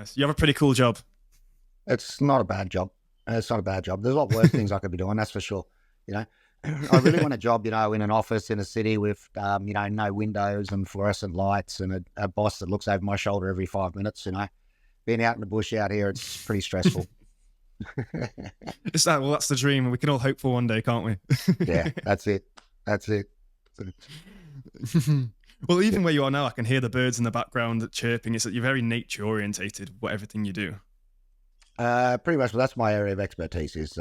Nice. You have a pretty cool job. It's not a bad job. It's not a bad job. There's a lot worse things I could be doing, that's for sure. You know, I really want a job, you know, in an office in a city with, you know, no windows and fluorescent lights and a boss that looks over my shoulder every 5 minutes. You know, being out in the bush out here, it's pretty stressful. It's that. Well, that's the dream. We can all hope for one day, can't we? Yeah, that's it. That's it. Well, even where you are now, I can hear the birds in the background chirping. It's that you're very nature orientated. What everything you do. Pretty much. Well, that's my area of expertise is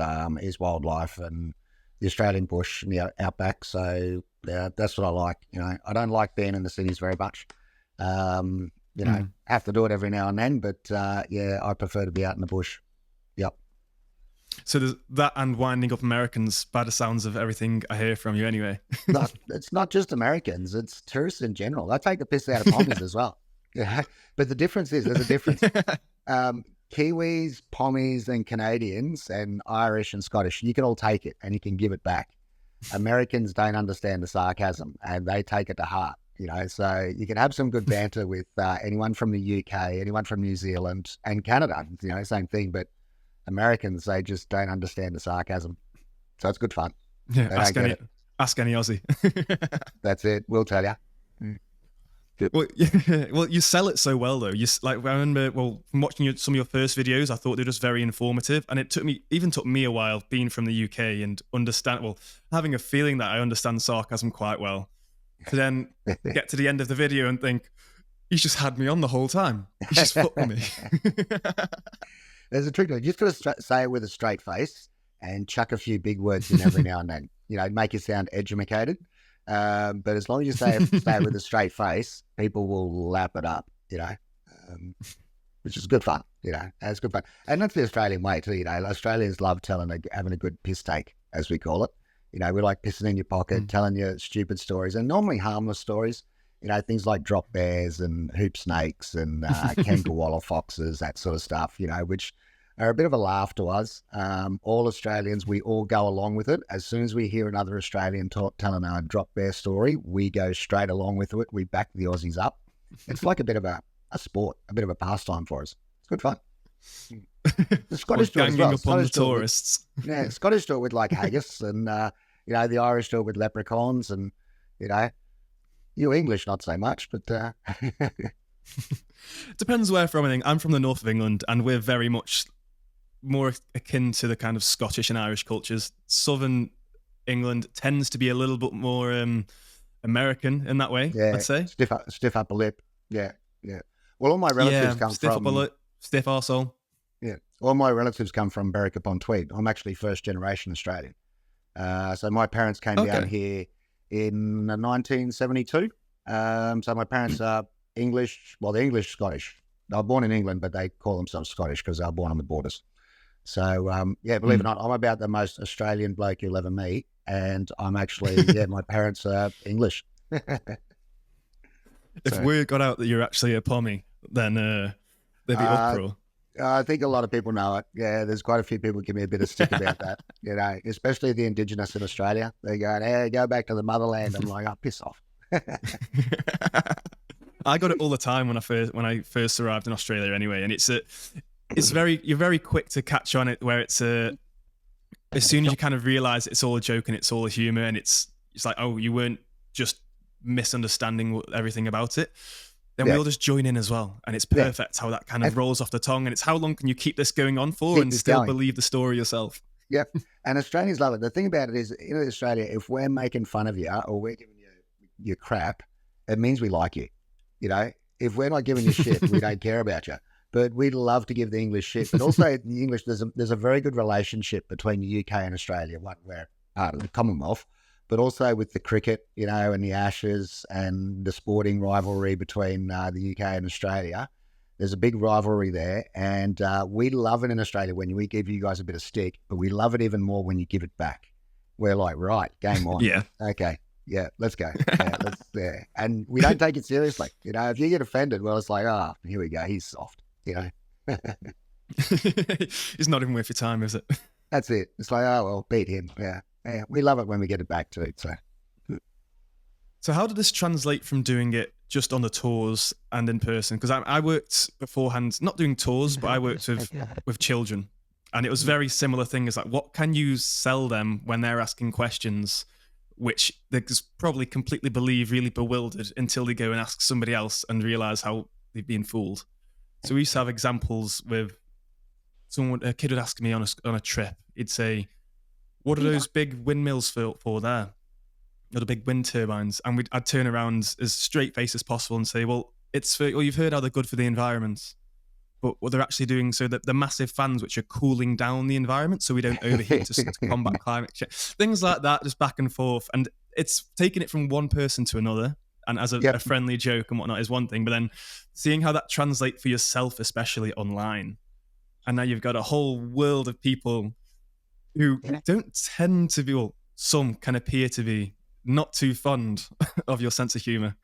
wildlife and the Australian bush and the outback. So yeah, that's what I like. You know, I don't like being in the cities very much. You know, have to do it every now and then, but yeah, I prefer to be out in the bush. Yep. So there's that and winding up Americans by the sounds of everything I hear from you anyway. It's not just Americans, it's tourists in general. I take the piss out of pommies as well. Yeah. But the difference is, there's a difference. Kiwis, pommies and Canadians and Irish and Scottish, you can all take it and you can give it back. Americans don't understand the sarcasm and they take it to heart. You know, so you can have some good banter with anyone from the UK, anyone from New Zealand and Canada, you know, same thing. But Americans, they just don't understand the sarcasm. So it's good fun. Yeah, ask any Aussie. That's it. We'll tell you. Well, well, you sell it so well, though. I remember, from watching some of your first videos, I thought they were just very informative. And it took me a while, being from the UK and having a feeling that I understand sarcasm quite well, to then get to the end of the video and think, he's just had me on the whole time. He's just fucked with me. There's a trick to it. You just got to say it with a straight face and chuck a few big words in every now and then. You know, make you sound educated. But as long as you say it with a straight face, people will lap it up, you know, which is good fun, you know. It's good fun. And that's the Australian way too, you know. Australians love having a good piss take, as we call it. You know, we like pissing in your pocket, telling you stupid stories, and normally harmless stories. You know, things like drop bears and hoop snakes and kangaroo foxes, that sort of stuff, you know, which are a bit of a laugh to us. All Australians, we all go along with it. As soon as we hear another Australian telling a drop bear story, we go straight along with it. We back the Aussies up. It's like a bit of a sport, a bit of a pastime for us. It's good fun. The Scottish do it as well. Ganging up on the tourists. Yeah, Scottish do it with like haggis and, you know, the Irish do it with leprechauns and, you know, you English, not so much, but... Depends where from. I think I'm from the north of England and we're very much more akin to the kind of Scottish and Irish cultures. Southern England tends to be a little bit more American in that way, yeah, I'd say. Stiff upper lip. Yeah, yeah. Well, all my relatives come stiff from... upper lip, stiff arsehole. Yeah, all my relatives come from Berwick-upon-Tweed. I'm actually first generation Australian. So my parents came down here in 1972. So my parents are English, well, they're English-Scottish. They were born in England, but they call themselves Scottish because they were born on the borders. So, yeah, believe it or not, I'm about the most Australian bloke you'll ever meet. And I'm actually, my parents are English. If word got out that you're actually a pommy, then there'd be uproar. I think a lot of people know it. Yeah, there's quite a few people give me a bit of stick about that, you know, especially the Indigenous in Australia. They're going, hey, go back to the motherland. I'm like, oh, piss off. I got it all the time when I first arrived in Australia anyway, and you're very quick to catch on it, where it's as soon as you kind of realise it's all a joke and it's all a humour and it's like, oh, you weren't just misunderstanding everything about it. Then we all just join in as well. And it's perfect how that kind of rolls off the tongue. And it's how long can you keep this going on for and still believe the story yourself? Yep. And Australians love it. The thing about it is, in Australia, if we're making fun of you or we're giving you your crap, it means we like you. You know, if we're not giving you shit, we don't care about you. But we love to give the English shit. But also in the English, there's a very good relationship between the UK and Australia, we're part of the Commonwealth, but also with the cricket, you know, and the Ashes and the sporting rivalry between the UK and Australia. There's a big rivalry there. And we love it in Australia when we give you guys a bit of stick, but we love it even more when you give it back. We're like, right, game on. Yeah. Okay. Yeah, let's go. Yeah, and we don't take it seriously. You know, if you get offended, well, it's like, here we go. He's soft, you know. It's not even worth your time, is it? That's it. It's like, oh, well, beat him. Yeah. We love it when we get it back too. So how did this translate from doing it just on the tours and in person, because I worked beforehand, not doing tours, but I worked with children, and it was very similar thing. It's like, what can you sell them when they're asking questions, which they just probably completely believe, really bewildered, until they go and ask somebody else and realize how they've been fooled. So we used to have examples with a kid would ask me on a trip. He'd say, "What are those big windmills for there? Or the big wind turbines?" And I'd turn around as straight face as possible and say, "Well, it's for, well, you've heard how they're good for the environment, but what they're actually doing, so that the massive fans which are cooling down the environment so we don't overheat to combat climate change." Things like that, just back and forth. And it's taking it from one person to another, and as a friendly joke and whatnot is one thing, but then seeing how that translates for yourself, especially online. And now you've got a whole world of people who don't tend to be, well, some can appear to be not too fond of your sense of humor.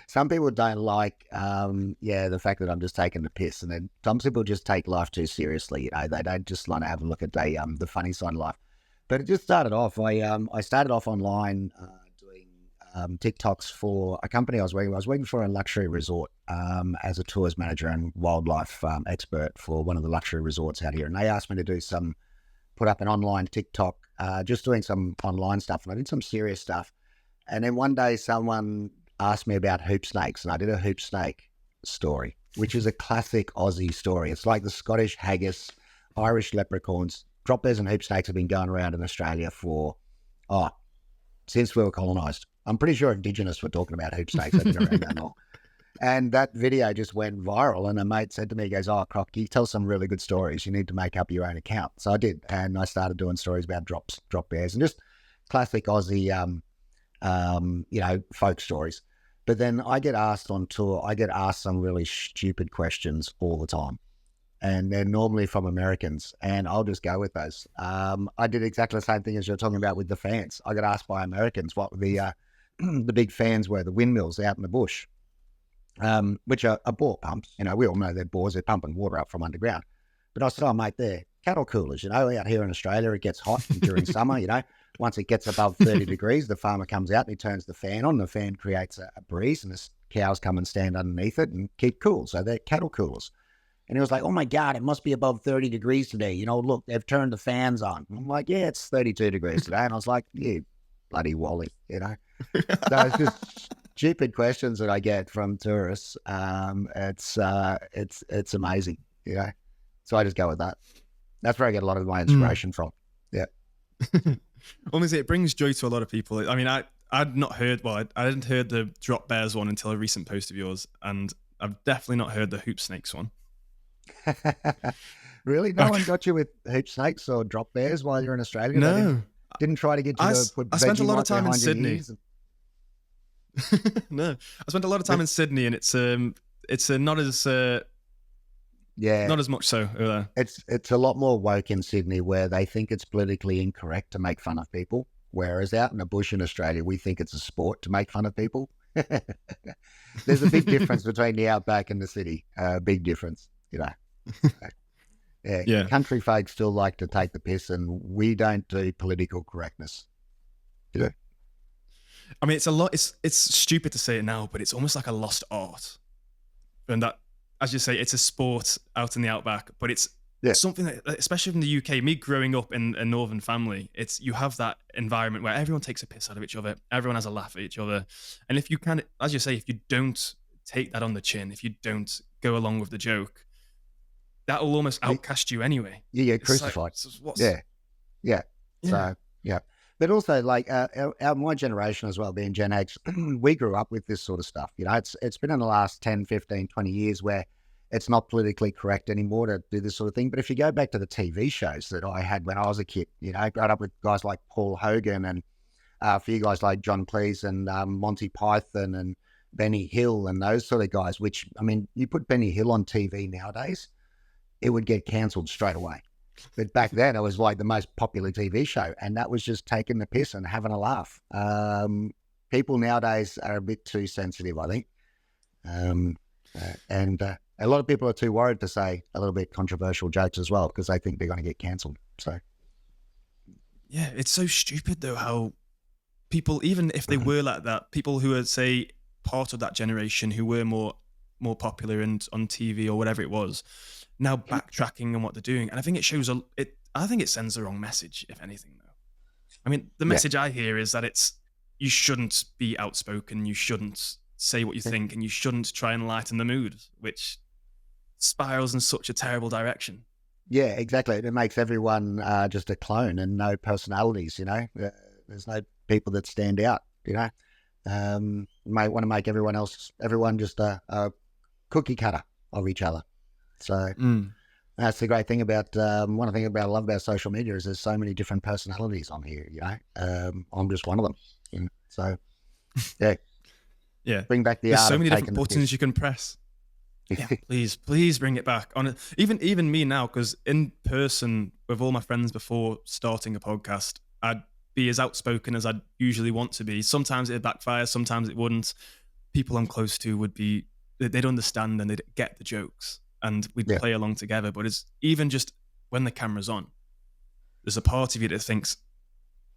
Some people don't like, the fact that I'm just taking the piss, and then some people just take life too seriously. You know, they don't just want to have a look at the funny side of life. But it just started off. I started off online doing TikToks for a company I was working with. I was working for a luxury resort as a tours manager and wildlife expert for one of the luxury resorts out here, and they asked me to put up an online TikTok, just doing some online stuff, and I did some serious stuff. And then one day someone asked me about hoop snakes, and I did a hoop snake story, which is a classic Aussie story. It's like the Scottish haggis, Irish leprechauns. Drop bears and hoop snakes have been going around in Australia since we were colonised. I'm pretty sure Indigenous were talking about hoop snakes. They've been around that long. And that video just went viral, and a mate said to me, he goes, "Oh, Croc, you tell some really good stories. You need to make up your own account." So I did, and I started doing stories about drop bears, and just classic Aussie folk stories. But then I get asked on tour, I get asked some really stupid questions all the time. And they're normally from Americans, and I'll just go with those. I did exactly the same thing as you're talking about with the fans. I got asked by Americans what the big fans were, the windmills out in the bush, which are bore pumps. You know, we all know they're bores, they're pumping water up from underground. But I said, "Oh, mate, they're cattle coolers. You know, out here in Australia, it gets hot during summer, you know. Once it gets above 30 degrees, the farmer comes out and he turns the fan on. The fan creates a breeze, and the cows come and stand underneath it and keep cool. So they're cattle coolers." And he was like, "Oh my God, it must be above 30 degrees today. You know, look, they've turned the fans on." I'm like, "Yeah, it's 32 degrees today." And I was like, "You bloody Wally," you know. So it's just stupid questions that I get from tourists. It's amazing, you know. So I just go with that. That's where I get a lot of my inspiration from. Yeah. Honestly, it brings joy to a lot of people. I mean, I'd not heard, I hadn't heard the drop bears one until a recent post of yours, and I've definitely not heard the hoop snakes one. Really? No one got you with hoop snakes or drop bears while you're in Australia? No. Didn't try to get you to put I spent a lot of Vegemite time in behind your Sydney. ears? No, I spent a lot of time in Sydney, and it's not as not as much so over there. It's a lot more woke in Sydney, where they think it's politically incorrect to make fun of people, whereas out in the bush in Australia, we think it's a sport to make fun of people. There's a big difference between the outback and the city. Big difference, you know. Yeah. Country folks still like to take the piss, and we don't do political correctness. You know? I mean, it's stupid to say it now, but it's almost like a lost art. And that, as you say, it's a sport out in the outback, but it's something that, especially in the UK, me growing up in a northern family, you have that environment where everyone takes a piss out of each other, everyone has a laugh at each other. And if you can, as you say, if you don't take that on the chin, if you don't go along with the joke, that will almost outcast you anyway. You get crucified. Yeah. So, yeah. But also, like my generation as well, being Gen X, we grew up with this sort of stuff. You know, it's been in the last 10, 15, 20 years where it's not politically correct anymore to do this sort of thing. But if you go back to the TV shows that I had when I was a kid, you know, I grew up with guys like Paul Hogan and a few guys like John Cleese and Monty Python and Benny Hill and those sort of guys, which, I mean, you put Benny Hill on TV nowadays, it would get cancelled straight away. But back then, it was like the most popular TV show, and that was just taking the piss and having a laugh. People nowadays are a bit too sensitive, I think. And a lot of people are too worried to say a little bit controversial jokes as well, because they think they're going to get cancelled. So, yeah, it's so stupid, though, how people, even if they were like that, people who are, say, part of that generation who were more popular and on TV or whatever it was, now backtracking on what they're doing. And I think it shows I think it sends the wrong message, if anything, though. I mean, the message I hear is that you shouldn't be outspoken, you shouldn't say what you think, and you shouldn't try and lighten the mood, which spirals in such a terrible direction. Yeah, exactly. It makes everyone just a clone and no personalities, you know. There's no people that stand out, you know. You might want to make everyone just a cookie cutter of each other. So that's the great thing about, one of the things I love about social media is there's so many different personalities on here, you know. I'm just one of them. You know? So, yeah. Yeah. Bring back the There's art so of many taking different buttons you can press. Yeah, please bring it back. Even me now, because in person with all my friends before starting a podcast, I'd be as outspoken as I'd usually want to be. Sometimes it'd backfire, sometimes it wouldn't. People I'm close to they'd understand and they'd get the jokes and we'd play along together. But it's even just when the camera's on, there's a part of you that thinks,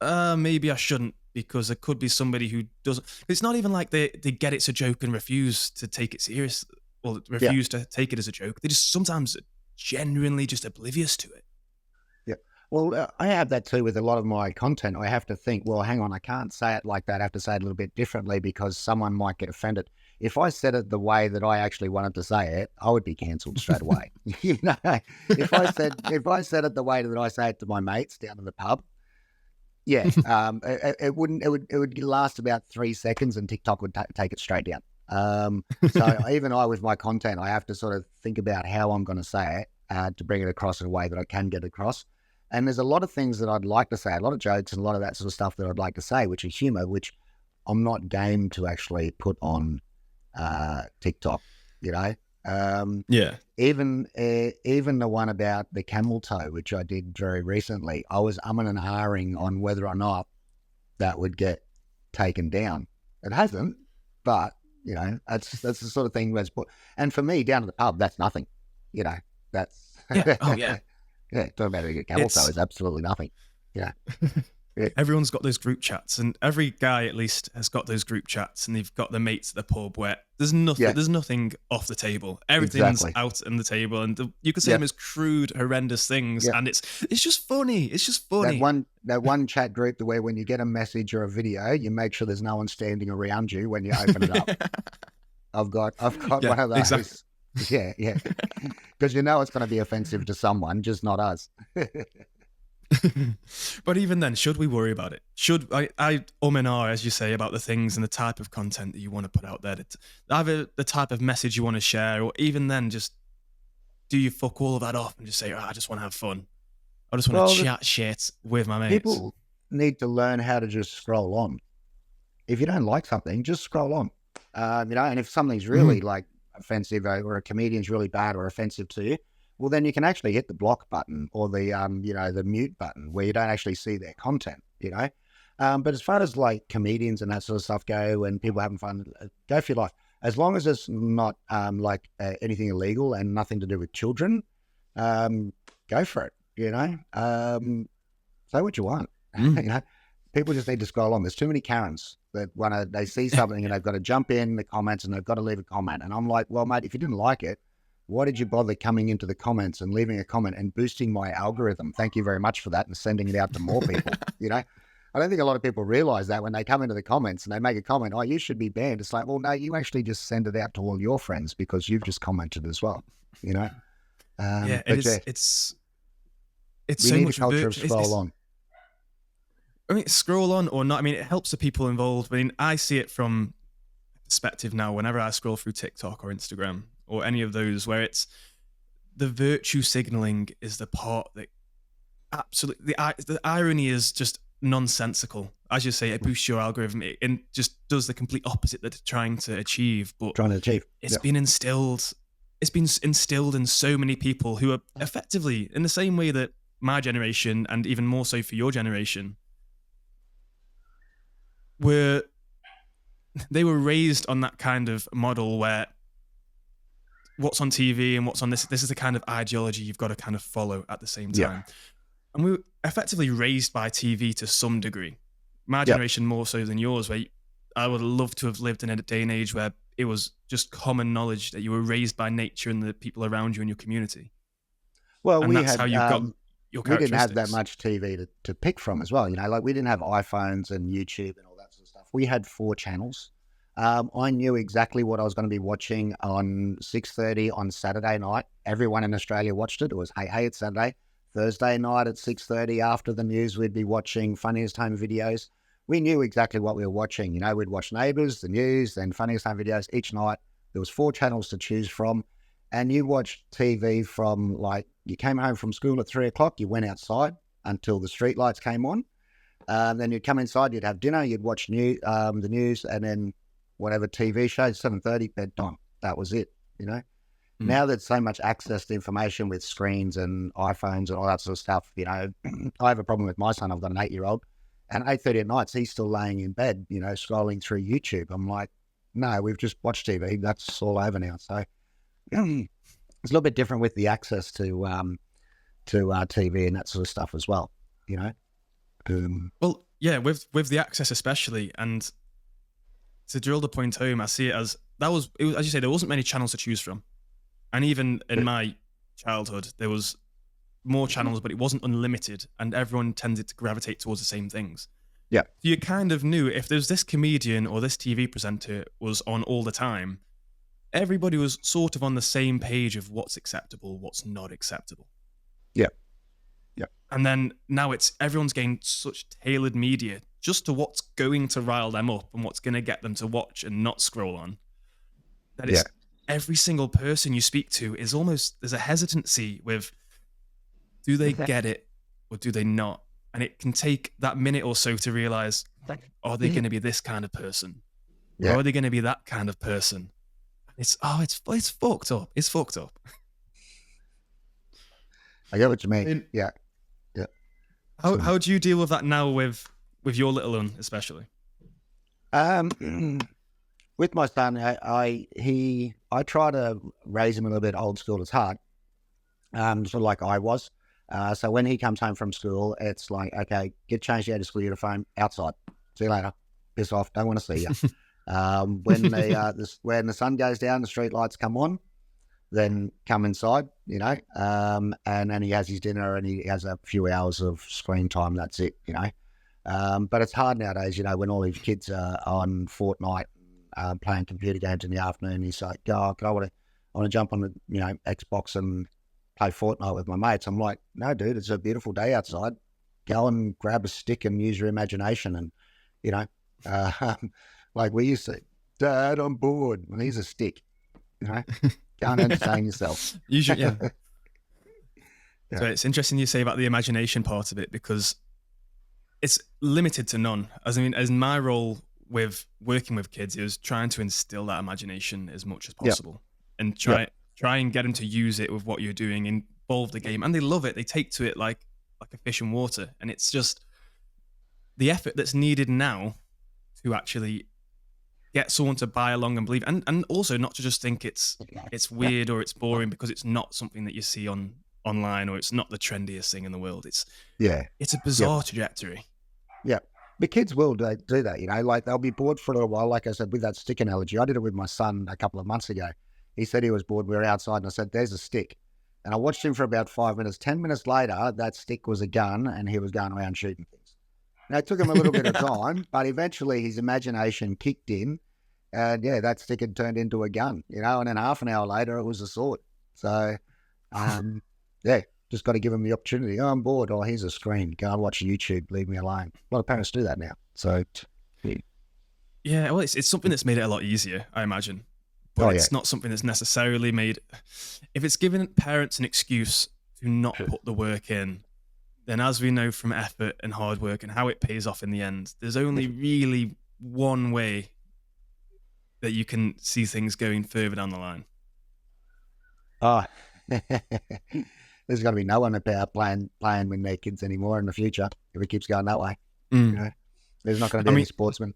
maybe I shouldn't, because there could be somebody who doesn't. It's not even like they get it's a joke and refuse to take it serious. Well, refuse to take it as a joke. They just sometimes genuinely just oblivious to it. Yeah. Well, I have that too with a lot of my content. I have to think, well, hang on, I can't say it like that. I have to say it a little bit differently because someone might get offended. If I said it the way that I actually wanted to say it, I would be cancelled straight away. You know, if I said it the way that I say it to my mates down in the pub, it would last about 3 seconds and TikTok would take it straight down. So even with my content, I have to sort of think about how I'm going to say it to bring it across in a way that I can get across. And there's a lot of things that I'd like to say, a lot of jokes and a lot of that sort of stuff that I'd like to say, which is humor, which I'm not game to actually put on TikTok, you know. Even the one about the camel toe, which I did very recently, I was umming and ahhing on whether or not that would get taken down. It hasn't, but you know, that's the sort of thing that's put. And for me, down at the pub, that's nothing. You know, that's talking about a camel toe is absolutely nothing. Yeah. Everyone's got those group chats, and every guy at least has got those group chats, and they've got their mates at the pub where there's nothing off the table. Everything's out on the table, and you could say them as crude, horrendous things, and it's just funny. It's just funny. That one chat group where when you get a message or a video, you make sure there's no one standing around you when you open it up. I've got one of those. Exactly. Yeah. Because you know it's going to be offensive to someone, just not us. But even then, should we worry about it? Should I and ah, as you say, about the things and the type of content that you want to put out there, either the type of message you want to share, or even then, just do you fuck all of that off and just say, I just want to have fun. I just want to chat shit with my mates. People need to learn how to just scroll on. If you don't like something, just scroll on. You know, and if something's really like offensive or a comedian's really bad or offensive to you, well, then you can actually hit the block button or the, the mute button where you don't actually see their content, you know. But as far as like comedians and that sort of stuff go and people having fun, go for your life. As long as it's not anything illegal and nothing to do with children, go for it, you know. Say what you want, you know. People just need to scroll on. There's too many Karens that they see something and they've got to jump in the comments and they've got to leave a comment. And I'm like, well, mate, if you didn't like it, why did you bother coming into the comments and leaving a comment and boosting my algorithm? Thank you very much for that and sending it out to more people, you know? I don't think a lot of people realize that when they come into the comments and they make a comment, oh, you should be banned. It's like, well, no, you actually just send it out to all your friends because you've just commented as well, you know? It's so need much a culture of scroll on. I mean, scroll on or not, I mean, it helps the people involved. I mean, I see it from perspective now whenever I scroll through TikTok or Instagram or any of those where it's the virtue signaling is the part that absolutely, the irony is just nonsensical. As you say, it boosts your algorithm and just does the complete opposite that it's trying to achieve. But it's been instilled in so many people who are effectively in the same way that my generation and even more so for your generation were raised on that kind of model where what's on TV and what's on this is the kind of ideology you've got to kind of follow at the same time. And we were effectively raised by TV to some degree. My generation more so than yours, where I would love to have lived in a day and age where it was just common knowledge that you were raised by nature and the people around you in your community, Well, and that's how you've got your we didn't have that characteristics. much TV to pick from as well. You know, like we didn't have iPhones and YouTube and all that sort of stuff. We had 4 channels. I knew exactly what I was going to be watching on 6:30 on Saturday night. Everyone in Australia watched it. It was Hey Hey, it's Saturday. Thursday night at 6:30 after the news, we'd be watching Funniest Home Videos. We knew exactly what we were watching. You know, we'd watch Neighbours, the news, then Funniest Home Videos each night. There was 4 channels to choose from. And you watched TV from like, you came home from school at 3 o'clock, you went outside until the street lights came on. Then you'd come inside, you'd have dinner, you'd watch the news, and then whatever TV show, 7:30, bedtime. That was it, you know. Now there's so much access to information with screens and iPhones and all that sort of stuff, you know. I have a problem with my son. I've got an 8-year-old, and 8:30 at night, he's still laying in bed, you know, scrolling through YouTube. I'm like, no, we've just watched TV. That's all over now. So it's a little bit different with the access to TV and that sort of stuff as well, you know. Well, yeah, with the access especially, and to drill the point home, I see it as it was, as you say, there wasn't many channels to choose from, and even in my childhood, there was more channels, but it wasn't unlimited, and everyone tended to gravitate towards the same things. Yeah. So you kind of knew if there's this comedian or this TV presenter was on all the time, everybody was sort of on the same page of what's acceptable, what's not acceptable. Yeah. Yeah. And then now everyone's getting such tailored media just to what's going to rile them up and what's going to get them to watch and not scroll on. That it's every single person you speak to is almost, there's a hesitancy with, do they get it or do they not? And it can take that minute or so to realize, are they going to be this kind of person? Or are they going to be that kind of person? It's fucked up. It's fucked up. I get what you mean. Yeah. How do you deal with that now with your little one, especially? With my son, I try to raise him a little bit old school as hard, sort of like I was. So when he comes home from school, it's like, okay, get changed out of school uniform, outside. See you later. Piss off. Don't want to see you. When the sun goes down, the street lights come on, then come inside, you know, and then he has his dinner and he has a few hours of screen time. That's it, you know. But it's hard nowadays, you know, when all these kids are on Fortnite, playing computer games in the afternoon. He's like, oh, I want to jump on the, you know, Xbox and play Fortnite with my mates. I'm like, no, dude, it's a beautiful day outside. Go and grab a stick and use your imagination. And, you know, like we used to, Dad, I'm bored. Well, here's a stick, you know. Can't entertain yourself. Yeah. So it's interesting you say about the imagination part of it, because it's limited to none. As my role with working with kids, it was trying to instill that imagination as much as possible, and try and get them to use it with what you're doing, involve the game, and they love it. They take to it like a fish in water, and it's just the effort that's needed now to actually get someone to buy along and believe, and also not to just think it's weird or it's boring because it's not something that you see online, or it's not the trendiest thing in the world. It's a bizarre trajectory. Yeah. The kids will do that, you know, like they'll be bored for a little while. Like I said, with that stick analogy, I did it with my son a couple of months ago. He said he was bored. We were outside and I said, there's a stick. And I watched him for about 5 minutes. 10 minutes later, that stick was a gun and he was going around shooting things. Now, it took him a little bit of time, but eventually his imagination kicked in. And that stick had turned into a gun, you know, and then half an hour later, it was a sword. So, just got to give them the opportunity. Oh, I'm bored. Oh, here's a screen. Go and watch YouTube. Leave me alone. A lot of parents do that now. So, yeah, well, it's something that's made it a lot easier, I imagine. But it's not something that's necessarily made. If it's given parents an excuse to not put the work in, then as we know from effort and hard work and how it pays off in the end, there's only really one way that you can see things going further down the line. Oh, there's going to be no one about playing with their kids anymore in the future if it keeps going that way. You know? There's not going to be any sportsmen.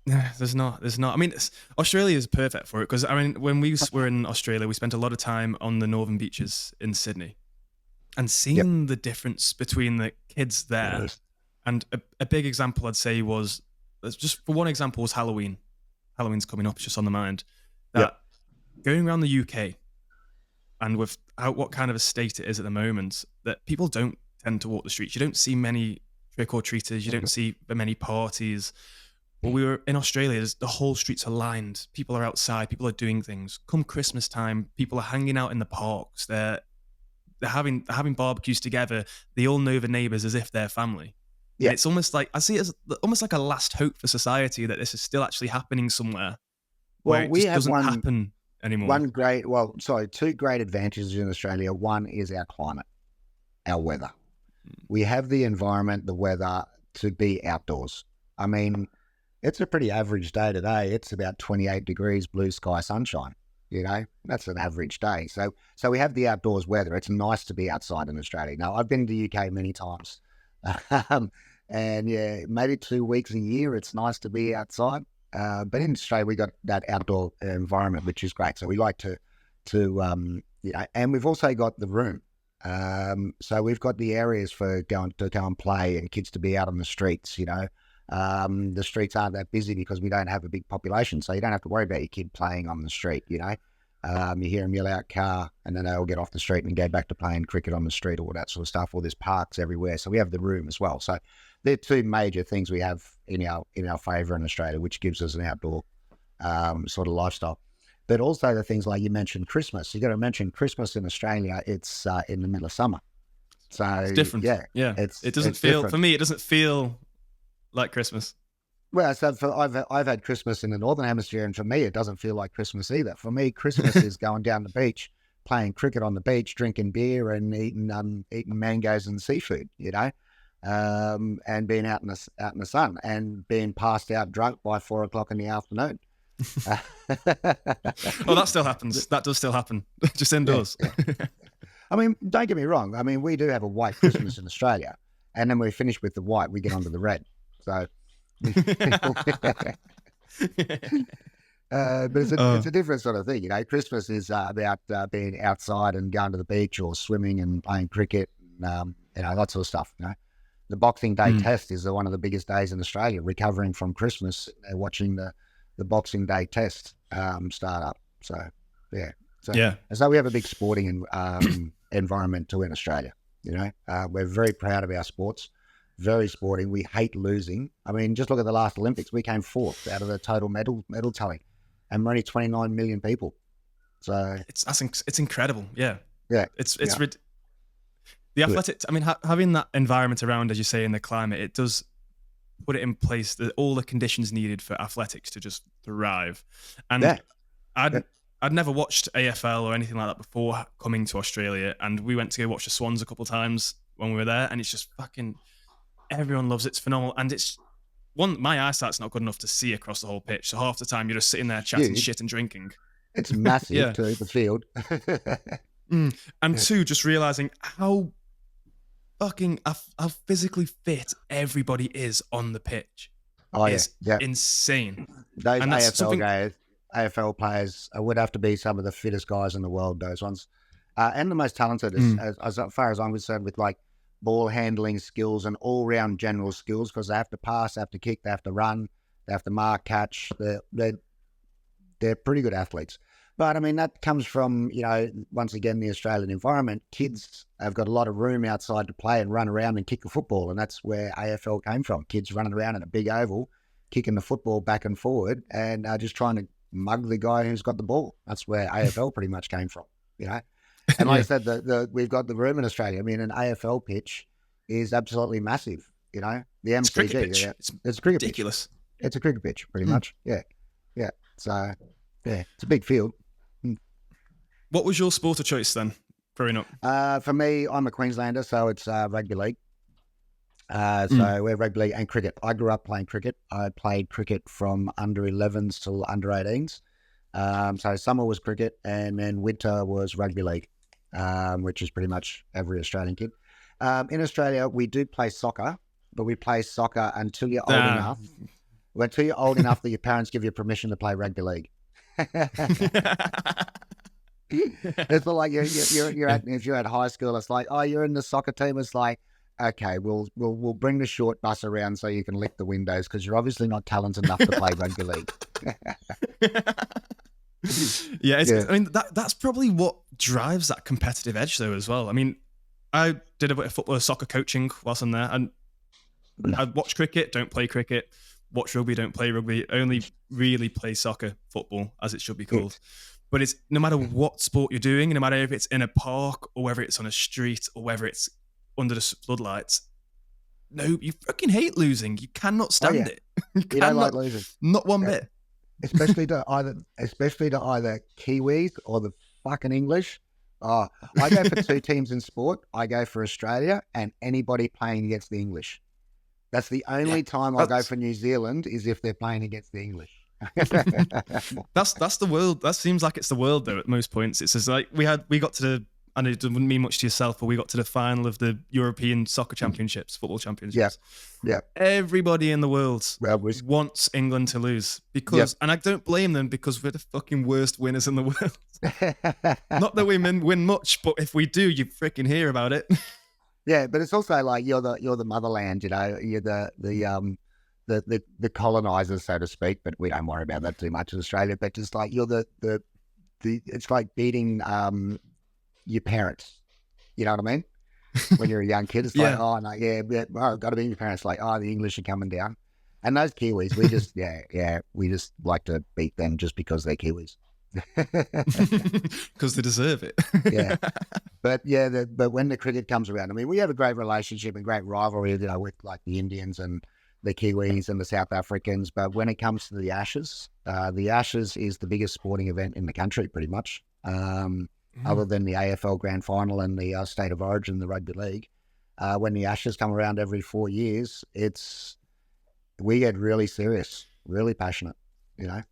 There's not. I mean, Australia is perfect for it, because when we were in Australia, we spent a lot of time on the northern beaches in Sydney, and seeing the difference between the kids there, and a big example I'd say was just for one example was Halloween. Halloween's coming up, it's just on the mind. That going around the UK and with what kind of a state it is at the moment, that people don't tend to walk the streets. You don't see many trick or treaters. You don't see many parties. Well, we were in Australia. The whole streets are lined. People are outside. People are doing things. Come Christmas time, people are hanging out in the parks. They're having barbecues together. They all know the neighbours as if they're family. Yeah. And it's almost like I see it as almost like a last hope for society that this is still actually happening somewhere. Well, where it we just have doesn't happen anymore. Two great advantages in Australia. One is our climate, our weather. We have the environment, the weather to be outdoors. I mean, it's a pretty average day today. It's about 28 degrees, blue sky, sunshine. That's an average day. So we have the outdoors weather. It's nice to be outside in Australia. Now, I've been to the UK many times. And yeah, maybe 2 weeks a year, it's nice to be outside. But in Australia, we got that outdoor environment, which is great. So we like to and we've also got the room. So we've got the areas for go and play and kids to be out on the streets. The streets aren't that busy because we don't have a big population, so you don't have to worry about your kid playing on the street. You hear them yell out car, and then they'll get off the street and go back to playing cricket on the street or all that sort of stuff. Or there's parks everywhere, so we have the room as well. So they're two major things we have in our favour in Australia, which gives us an outdoor sort of lifestyle. But also the things like you mentioned, Christmas. You got to mention Christmas in Australia. It's in the middle of summer, so it's different. Yeah. It doesn't feel different. For me. It doesn't feel like Christmas. Well, so I've had Christmas in the Northern Hemisphere, and for me, it doesn't feel like Christmas either. For me, Christmas is going down the beach, playing cricket on the beach, drinking beer, and eating mangoes and seafood, and being out in the sun, and being passed out drunk by 4 o'clock in the afternoon. Oh, that still happens. That does still happen, just indoors. Yeah. I mean, don't get me wrong. I mean, we do have a white Christmas in Australia, and then we finish with the white, we get onto the red. So, but it's a different sort of thing, Christmas is about being outside and going to the beach or swimming and playing cricket, and, that sort of stuff. The Boxing Day test is one of the biggest days in Australia. Recovering from Christmas, watching the Boxing Day test start up. So yeah, and so we have a big sporting environment too in Australia. We're very proud of our sports. Very sporting. We hate losing. I mean, just look at the last Olympics. We came fourth out of the total medal tally, and we're only 29 million people. So it's incredible. Yeah. It's the athletic. I mean, having that environment around, as you say, in the climate, it does put it in place all the conditions needed for athletics to just thrive. And I'd never watched AFL or anything like that before coming to Australia, and we went to go watch the Swans a couple of times when we were there, and it's just fucking. Everyone loves it. It's phenomenal. And it's my eyesight's not good enough to see across the whole pitch. So half the time you're just sitting there chatting shit and drinking. It's massive to the field. And two, just realizing how fucking how physically fit everybody is on the pitch. Oh, it's insane. Those AFL players would have to be some of the fittest guys in the world, those ones. And the most talented as far as I'm concerned, with like ball handling skills and all-round general skills, because they have to pass, they have to kick, they have to run, they have to mark, catch. They're pretty good athletes. But I mean, that comes from, once again, the Australian environment. Kids have got a lot of room outside to play and run around and kick a football, and that's where AFL came from. Kids running around in a big oval, kicking the football back and forward, and just trying to mug the guy who's got the ball. That's where AFL pretty much came from, And like I said, we've got the room in Australia. I mean, an AFL pitch is absolutely massive. The MCG, it's a cricket pitch. It's a cricket ridiculous. Pitch. It's a cricket pitch, pretty much. Yeah. So, it's a big field. What was your sport of choice then, growing up? For me, I'm a Queenslander, so it's rugby league. So we're rugby league and cricket. I grew up playing cricket. I played cricket from under 11s till under 18s. So summer was cricket, and then winter was rugby league, which is pretty much every Australian kid. In Australia, we do play soccer, but we play soccer until you're old enough. Until you're old enough that your parents give you permission to play rugby league. It's not like you're at, if you're at high school, it's like, oh, you're in the soccer team. It's like, okay, we'll bring the short bus around so you can lick the windows because you're obviously not talented enough to play rugby league. Yeah, Yeah. I mean that's probably what drives that competitive edge though as well. I mean, I did a bit of football, soccer coaching whilst I'm there, and I watch cricket, don't play cricket. Watch rugby, don't play rugby. Only really play soccer, football, as it should be called. But it's no matter what sport you're doing, no matter if it's in a park or whether it's on a street or whether it's under the floodlights. No, you fucking hate losing. You cannot stand it. You don't like losing. Not one bit. Especially to either Kiwis or the fucking English. Oh, I go for two teams in sport. I go for Australia and anybody playing against the English. That's the only time I go for New Zealand is if they're playing against the English. That's the world. That seems like it's the world though. At most points, it's just like we got to the. And it wouldn't mean much to yourself, but we got to the final of the European Soccer Championships, football championships. Yeah. Everybody in the world wants England to lose because, and I don't blame them because we're the fucking worst winners in the world. Not that we win much, but if we do, you freaking hear about it. Yeah, but it's also like you're the motherland, you know. You're the colonizers, so to speak. But we don't worry about that too much in Australia. But just like you're the it's like beating your parents. You know what I mean? When you're a young kid, it's like, oh no, I've got to be your parents. Like, oh, the English are coming down, and those Kiwis, we just we just like to beat them just because they're Kiwis. Because they deserve it. Yeah. But but when the cricket comes around, I mean, we have a great relationship and great rivalry, you know, with like the Indians and the Kiwis and the South Africans. But when it comes to the Ashes is the biggest sporting event in the country, pretty much. Other than the AFL Grand Final and the State of Origin, the Rugby League. When the Ashes come around every 4 years, we get really serious, really passionate, you know.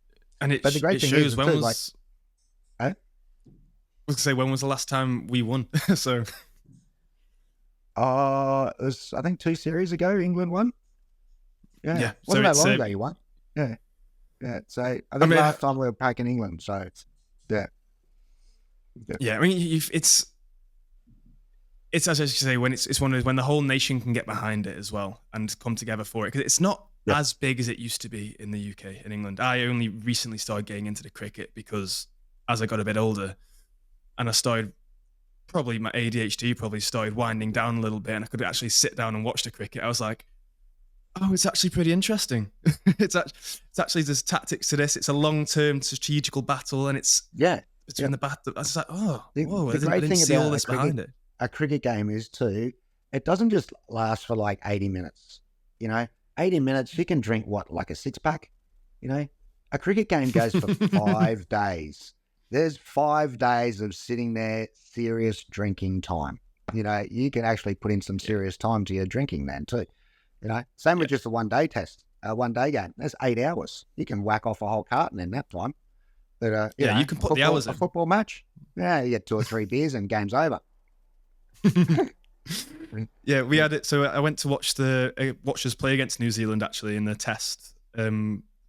And but the great thing shows is, when too, was. I was gonna say, when was the last time we won? So, it was, I think 2 series ago, England won. Yeah. Wasn't that long ago you won? Yeah. So I think last time we were packing England. So yeah. Yeah, I mean, it's as I say, when it's one of those when the whole nation can get behind it as well and come together for it, because it's not as big as it used to be in the UK, in England. I only recently started getting into the cricket because as I got a bit older and I started, probably my ADHD probably started winding down a little bit and I could actually sit down and watch the cricket. I was like, oh, it's actually pretty interesting. It's actually there's tactics to this. It's a long-term strategical battle and it's between the battle. I was like, oh, whoa, I didn't see all this behind it. A cricket game is too, it doesn't just last for like 80 minutes, you know. 80 minutes, you can drink like a 6-pack, you know. A cricket game goes for 5 days. There's 5 days of sitting there, serious drinking time. You know, you can actually put in some serious time to your drinking then too. You know, same with just a 1-day test, a 1-day game. That's 8 hours. You can whack off a whole carton in that time. But you know, you can put the hours in. A football match, you get 2 or 3 beers and game's over. Yeah, we had it. So I went to watch us play against New Zealand actually in the test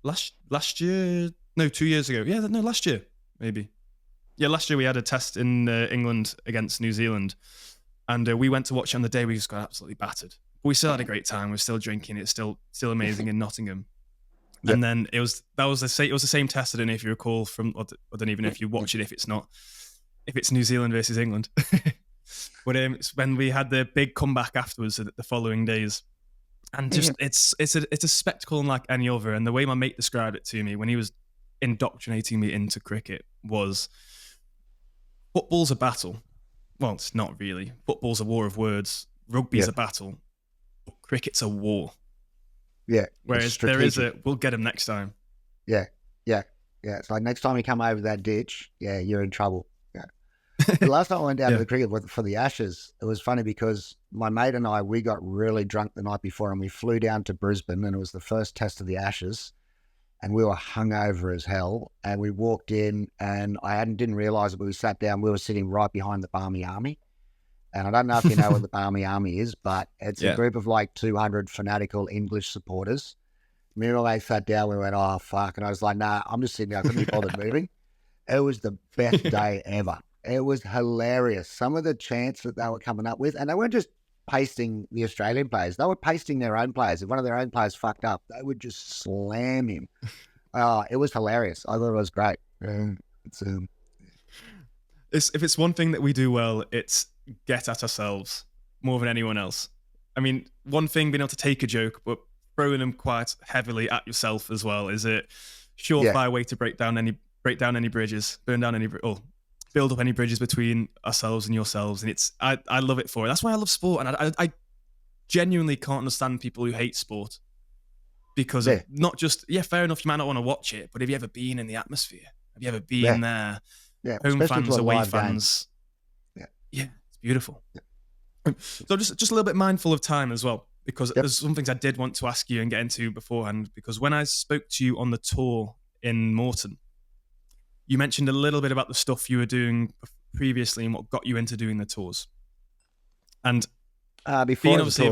last year. No, 2 years ago. Yeah, no, last year maybe. Yeah, last year we had a test in England against New Zealand, and we went to watch it on the day. We just got absolutely battered. But we still had a great time. We're still drinking. It's still amazing in Nottingham. Yep. And then it was the same test. I don't know if you recall from. I don't even know if you watch it. If it's New Zealand versus England. But it's when we had the big comeback afterwards the following days, and just it's a spectacle unlike any other. And the way my mate described it to me when he was indoctrinating me into cricket was, football's a battle. Well, it's not really. Football's a war of words. Rugby's a battle. But cricket's a war. Yeah. Whereas there is we'll get him next time. Yeah. It's like next time you come over that ditch, you're in trouble. The last time I went down to the cricket for the Ashes, it was funny because my mate and I, we got really drunk the night before and we flew down to Brisbane, and it was the first test of the Ashes, and we were hungover as hell. And we walked in and I didn't realise it, but we sat down. We were sitting right behind the Barmy Army. And I don't know if you know what the Barmy Army is, but it's a group of like 200 fanatical English supporters. Me and my mate sat down, we went, oh, fuck. And I was like, nah, I'm just sitting there. I couldn't be bothered moving. It was the best day ever. It was hilarious. Some of the chants that they were coming up with, and they weren't just pasting the Australian players. They were pasting their own players. If one of their own players fucked up, they would just slam him. It was hilarious. I thought it was great. If it's one thing that we do well, it's get at ourselves more than anyone else. I mean, one thing being able to take a joke, but throwing them quite heavily at yourself as well is a surefire way to break down any bridges, burn down any, or build up any bridges between ourselves and yourselves. And I love it for it. That's why I love sport, and I genuinely can't understand people who hate sport because of not just fair enough, you might not want to watch it, but have you ever been in the atmosphere? Have you ever been there? Yeah, home fans, away fans. Game. Yeah, it's beautiful. Yeah. So just a little bit mindful of time as well, because there's some things I did want to ask you and get into beforehand, because when I spoke to you on the tour in Morton, you mentioned a little bit about the stuff you were doing previously and what got you into doing the tours. And being obviously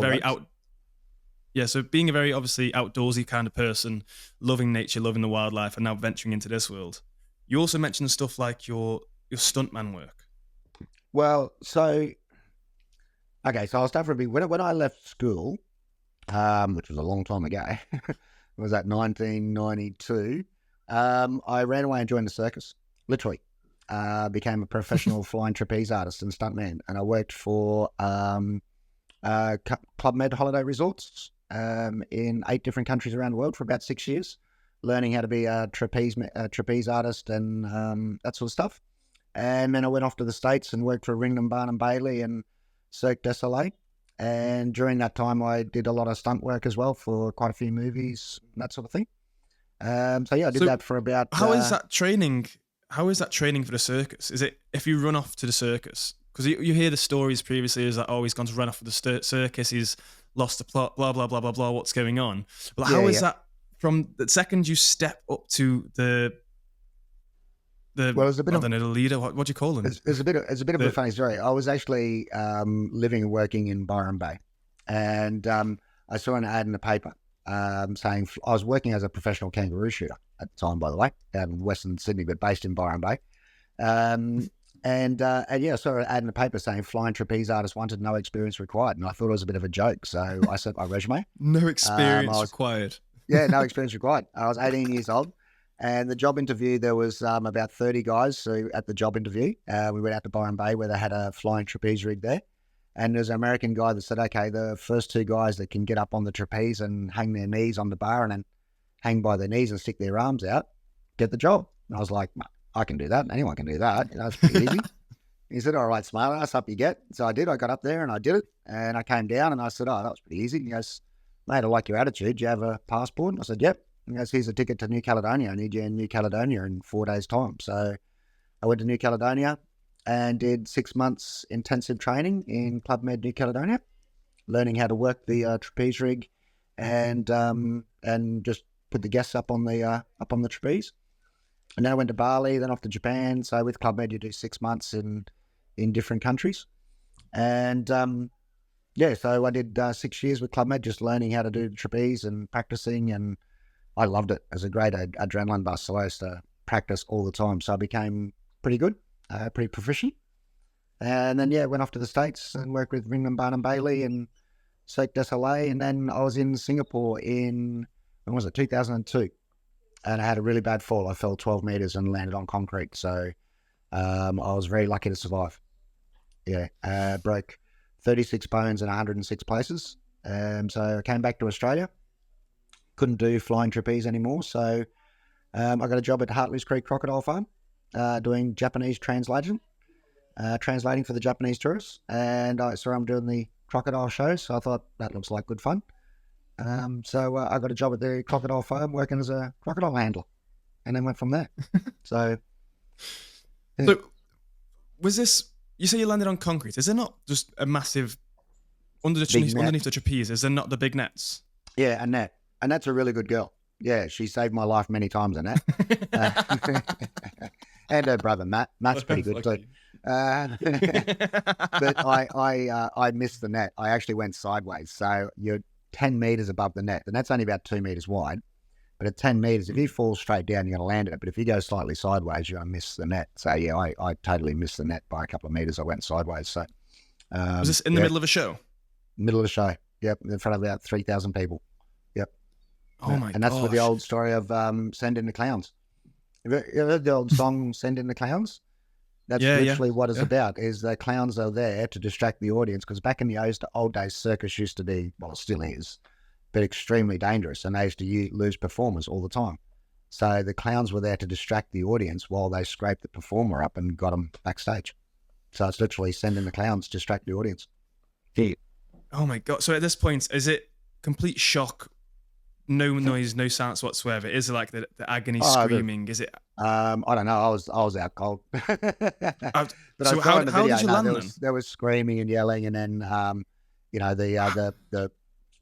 being a very obviously outdoorsy kind of person, loving nature, loving the wildlife, and now venturing into this world. You also mentioned stuff like your stuntman work. Well, so I'll start from when I left school, which was a long time ago. It was at 1992. I ran away and joined the circus. Literally, became a professional flying trapeze artist and stuntman, and I worked for Club Med holiday resorts in 8 different countries around the world for about 6 years, learning how to be a trapeze artist and that sort of stuff. And then I went off to the States and worked for Ringland Barnum Bailey and Cirque du Soleil. And during that time, I did a lot of stunt work as well for quite a few movies, that sort of thing. I did that for about... How is that training? How is that training for the circus? Is it if you run off to the circus? Because you hear the stories previously is that, he's gone to run off to the circus, he's lost the plot, blah, blah, blah, blah, blah, what's going on? But how is that from the second you step up to the leader, what do you call them? It's a bit of a funny story. I was actually living and working in Byron Bay, and I saw an ad in the paper saying I was working as a professional kangaroo shooter at the time, by the way, out in Western Sydney, but based in Byron Bay. I saw an ad in the paper saying flying trapeze artist wanted, no experience required, and I thought it was a bit of a joke, so I sent my resume. No experience required. Yeah, no experience required. I was 18 years old. And the job interview, there was about 30 guys at the job interview. We went out to Byron Bay where they had a flying trapeze rig there. And there's an American guy that said, okay, the first 2 guys that can get up on the trapeze and hang their knees on the bar and then hang by their knees and stick their arms out, get the job. And I was like, I can do that. Anyone can do that. It's pretty easy. He said, all right, smart ass, up you get. So I did. I got up there and I did it. And I came down and I said, that was pretty easy. He goes, mate, I like your attitude. Do you have a passport? And I said, yep. He goes, here's a ticket to New Caledonia. I need you in New Caledonia in 4 days' time. So I went to New Caledonia and did 6 months intensive training in Club Med New Caledonia, learning how to work the trapeze rig and just put the guests up on the trapeze. And then I went to Bali, then off to Japan. So with Club Med, you do 6 months in different countries. And so I did 6 years with Club Med, just learning how to do the trapeze and practicing, and I loved it. It was a great adrenaline bust, so I used to practice all the time. So I became pretty good, pretty proficient. And then, went off to the States and worked with Ringland Barnum Bailey and Cirque du Soleil. And then I was in Singapore in, 2002. And I had a really bad fall. I fell 12 meters and landed on concrete. So I was very lucky to survive. Broke 36 bones in 106 places. So I came back to Australia. Couldn't do flying trapeze anymore, so I got a job at Hartley's Creek Crocodile Farm, doing Japanese translating for the Japanese tourists, and I'm doing the crocodile shows, so I thought that looks like good fun. So I got a job at the Crocodile Farm working as a crocodile handler, and then went from there. So was this, you say you landed on concrete, is there not just a massive, underneath the trapeze, is there not the big nets? Yeah, a net. And that's a really good girl. Yeah, she saved my life many times, Annette. And her brother, Matt. Matt's pretty good too. But I missed the net. I actually went sideways. So you're 10 meters above the net. The net's only about 2 meters wide. But at 10 meters, if you fall straight down, you're going to land it. But if you go slightly sideways, you're going to miss the net. So, I totally missed the net by a couple of meters. I went sideways. So, was this in the middle of a show? Middle of the show. Yep, in front of about 3,000 people. Yep. Oh my And that's with the gosh. old story of Send in the Clowns. You ever heard the old song Send in the Clowns? That's Yeah, yeah, literally what it's yeah. about, is the clowns are there to distract the audience, because back in the old days, circus used to be, well, it still is, but extremely dangerous, and they used to lose performers all the time. So the clowns were there to distract the audience while they scraped the performer up and got them backstage. So it's literally sending the clowns to distract the audience. Yeah. Oh my god. So at this point, is it complete shock? No noise, no sounds whatsoever. Is it like the agony Oh, screaming? Is it? I don't know. I was out cold, Uh, but I so saw in the how video. did you No, land then? there was screaming and yelling, and then the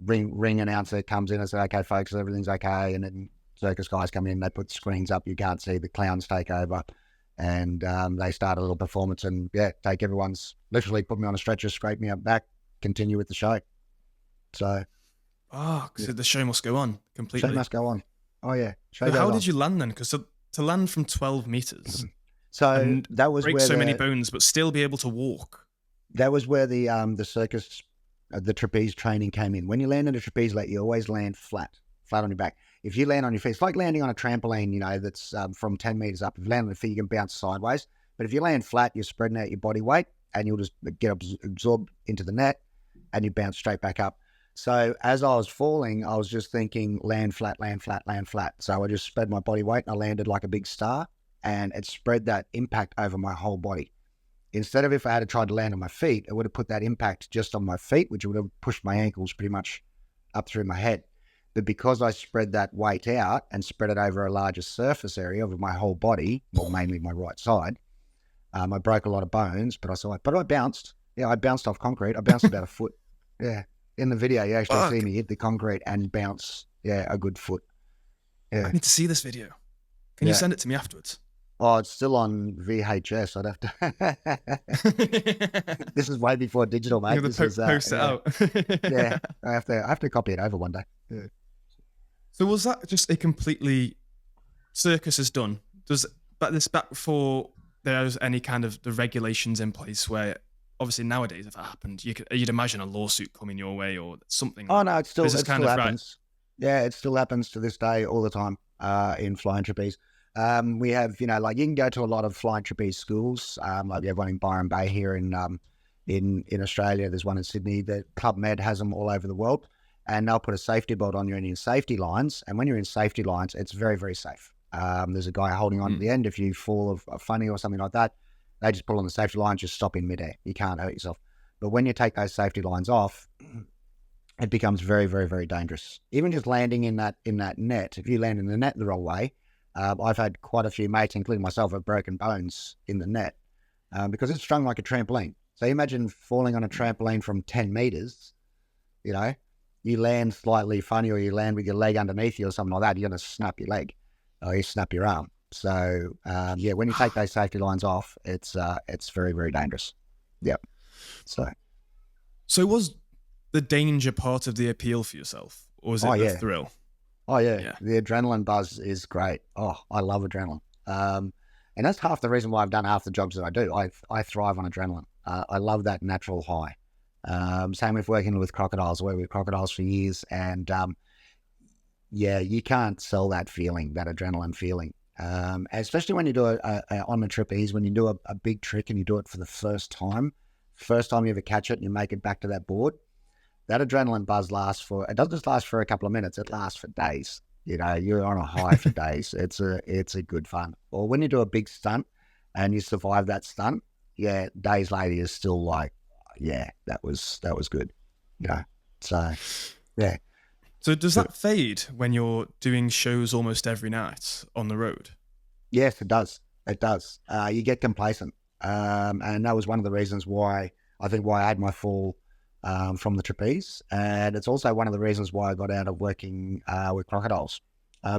ring announcer comes in and says, "Okay, folks, everything's okay." And then circus guys come in. They put screens up. You can't see. The clowns take over, and they start a little performance, and take everyone's, literally put me on a stretcher, scrape me up back, continue with the show. So Oh, because the show must go on show completely. must go on. Oh yeah, show So goes how on. did you land then? Because to land from 12 meters So and that was break where so many bones, but still be able to walk. the circus, the trapeze training came in. When you land in a trapeze lat, you always land flat on your back. If you land on your feet, it's like landing on a trampoline, that's from 10 meters up. If you land on your feet, you can bounce sideways. But if you land flat, you're spreading out your body weight, and you'll just get absorbed into the net, and you bounce straight back up. So as I was falling, I was just thinking, land flat, land flat, land flat. So I just spread my body weight, and I landed like a big star, and it spread that impact over my whole body. Instead of, if I had tried to land on my feet, it would have put that impact just on my feet, which would have pushed my ankles pretty much up through my head. But because I spread that weight out and spread it over a larger surface area of my whole body, well, mainly my right side, I broke a lot of bones, but I bounced. Yeah, I bounced off concrete. I bounced about a foot. Yeah. In the video, you actually see me hit the concrete and bounce, a good foot. Yeah. I need to see this video. Can you send it to me afterwards? Oh, it's still on VHS. I'd have to. This is way before digital, mate. You're going to post it out. Yeah, I have to copy it over one day. Yeah. So was that just a completely circus is done? Back before there was any kind of the regulations in place, where obviously nowadays if that happened, you'd imagine a lawsuit coming your way or something. Oh no, it still happens. Right. Yeah, it still happens to this day all the time in flying trapeze. We have, like, you can go to a lot of flying trapeze schools. Like we have one in Byron Bay here in Australia. There's one in Sydney. The Club Med has them all over the world, and they'll put a safety belt on you in your safety lines. And when you're in safety lines, it's very, very safe. There's a guy holding on at the end. If you fall of a funny or something like that, they just pull on the safety line, just stop in midair. You can't hurt yourself. But when you take those safety lines off, it becomes very, very, very dangerous. Even just landing in that net, if you land in the net the wrong way, I've had quite a few mates, including myself, have broken bones in the net because it's strung like a trampoline. So you imagine falling on a trampoline from 10 meters, you land slightly funny, or you land with your leg underneath you or something like that, you're going to snap your leg or you snap your arm. So, when you take those safety lines off, it's very, very dangerous. Yep. So was the danger part of the appeal for yourself, or was it the thrill? Oh, yeah. The adrenaline buzz is great. Oh, I love adrenaline. And that's half the reason why I've done half the jobs that I do. I thrive on adrenaline. I love that natural high. Same with working with crocodiles. I worked with crocodiles for years, and you can't sell that feeling, that adrenaline feeling. Especially when you do on a trapeze, when you do a big trick and you do it for the first time you ever catch it and you make it back to that board, that adrenaline buzz it doesn't just last for a couple of minutes, it lasts for days. You're on a high for days. It's a good fun. Or when you do a big stunt and you survive that stunt, days later you're still like, that was good. So, yeah. So does that fade when you're doing shows almost every night on the road? Yes, it does. It does. You get complacent. And that was one of the reasons why I had my fall from the trapeze. And it's also one of the reasons why I got out of working with crocodiles,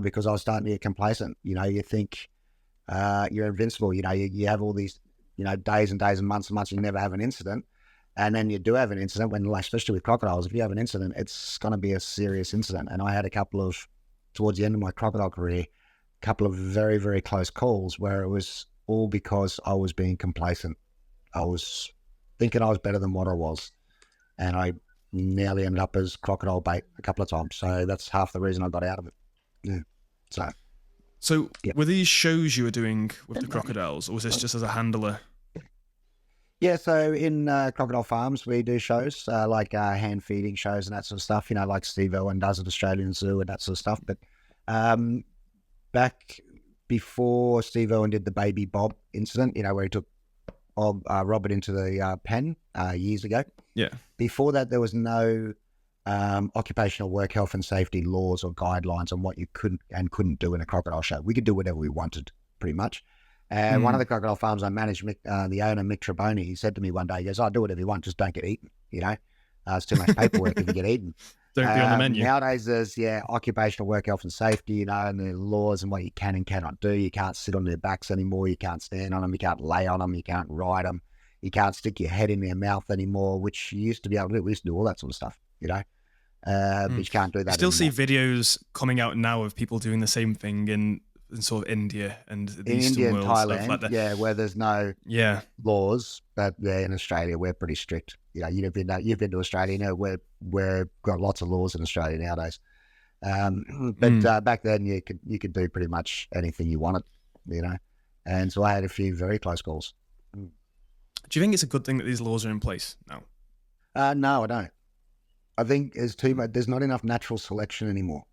because I was starting to get complacent. You think you're invincible. You have all these, days and days and months, and you never have an incident. And then you do have an incident especially with crocodiles, if you have an incident, it's going to be a serious incident. And I had towards the end of my crocodile career, a couple of very, very close calls where it was all because I was being complacent. I was thinking I was better than what I was. And I nearly ended up as crocodile bait a couple of times. So that's half the reason I got out of it. Yeah. So yeah. were these shows you were doing with the crocodiles, or was this just as a handler? Yeah, so in Crocodile Farms, we do shows like hand feeding shows and that sort of stuff, you know, like Steve Irwin does at Australian Zoo and that sort of stuff. But back before Steve Irwin did the Baby Bob incident, you know, where he took Robert into the pen years ago. Yeah. Before that, there was no occupational work health and safety laws or guidelines on what you could and couldn't do in a crocodile show. We could do whatever we wanted, pretty much. And one of the crocodile farms I managed, the owner, Mick Treboni, he said to me one day, he goes, do whatever you want, just don't get eaten, you know? It's too much paperwork if you get eaten. Don't be on the menu. Nowadays, there's, occupational work health and safety, you know, and the laws and what you can and cannot do. You can't sit on their backs anymore. You can't stand on them. You can't lay on them. You can't ride them. You can't stick your head in their mouth anymore, which you used to be able to do. We used to do all that sort of stuff, you know? But you can't do that still anymore. See videos coming out now of people doing the same thing in sort of India and the Eastern India and world, Thailand, stuff like that. yeah, where there's no laws, but in Australia we're pretty strict. You know, you've been to Australia, you know, we've got lots of laws in Australia nowadays. But back then you could do pretty much anything you wanted, you know. And so I had a few very close calls. Do you think it's a good thing that these laws are in place now? No, I don't. I think there's too much. There's not enough natural selection anymore.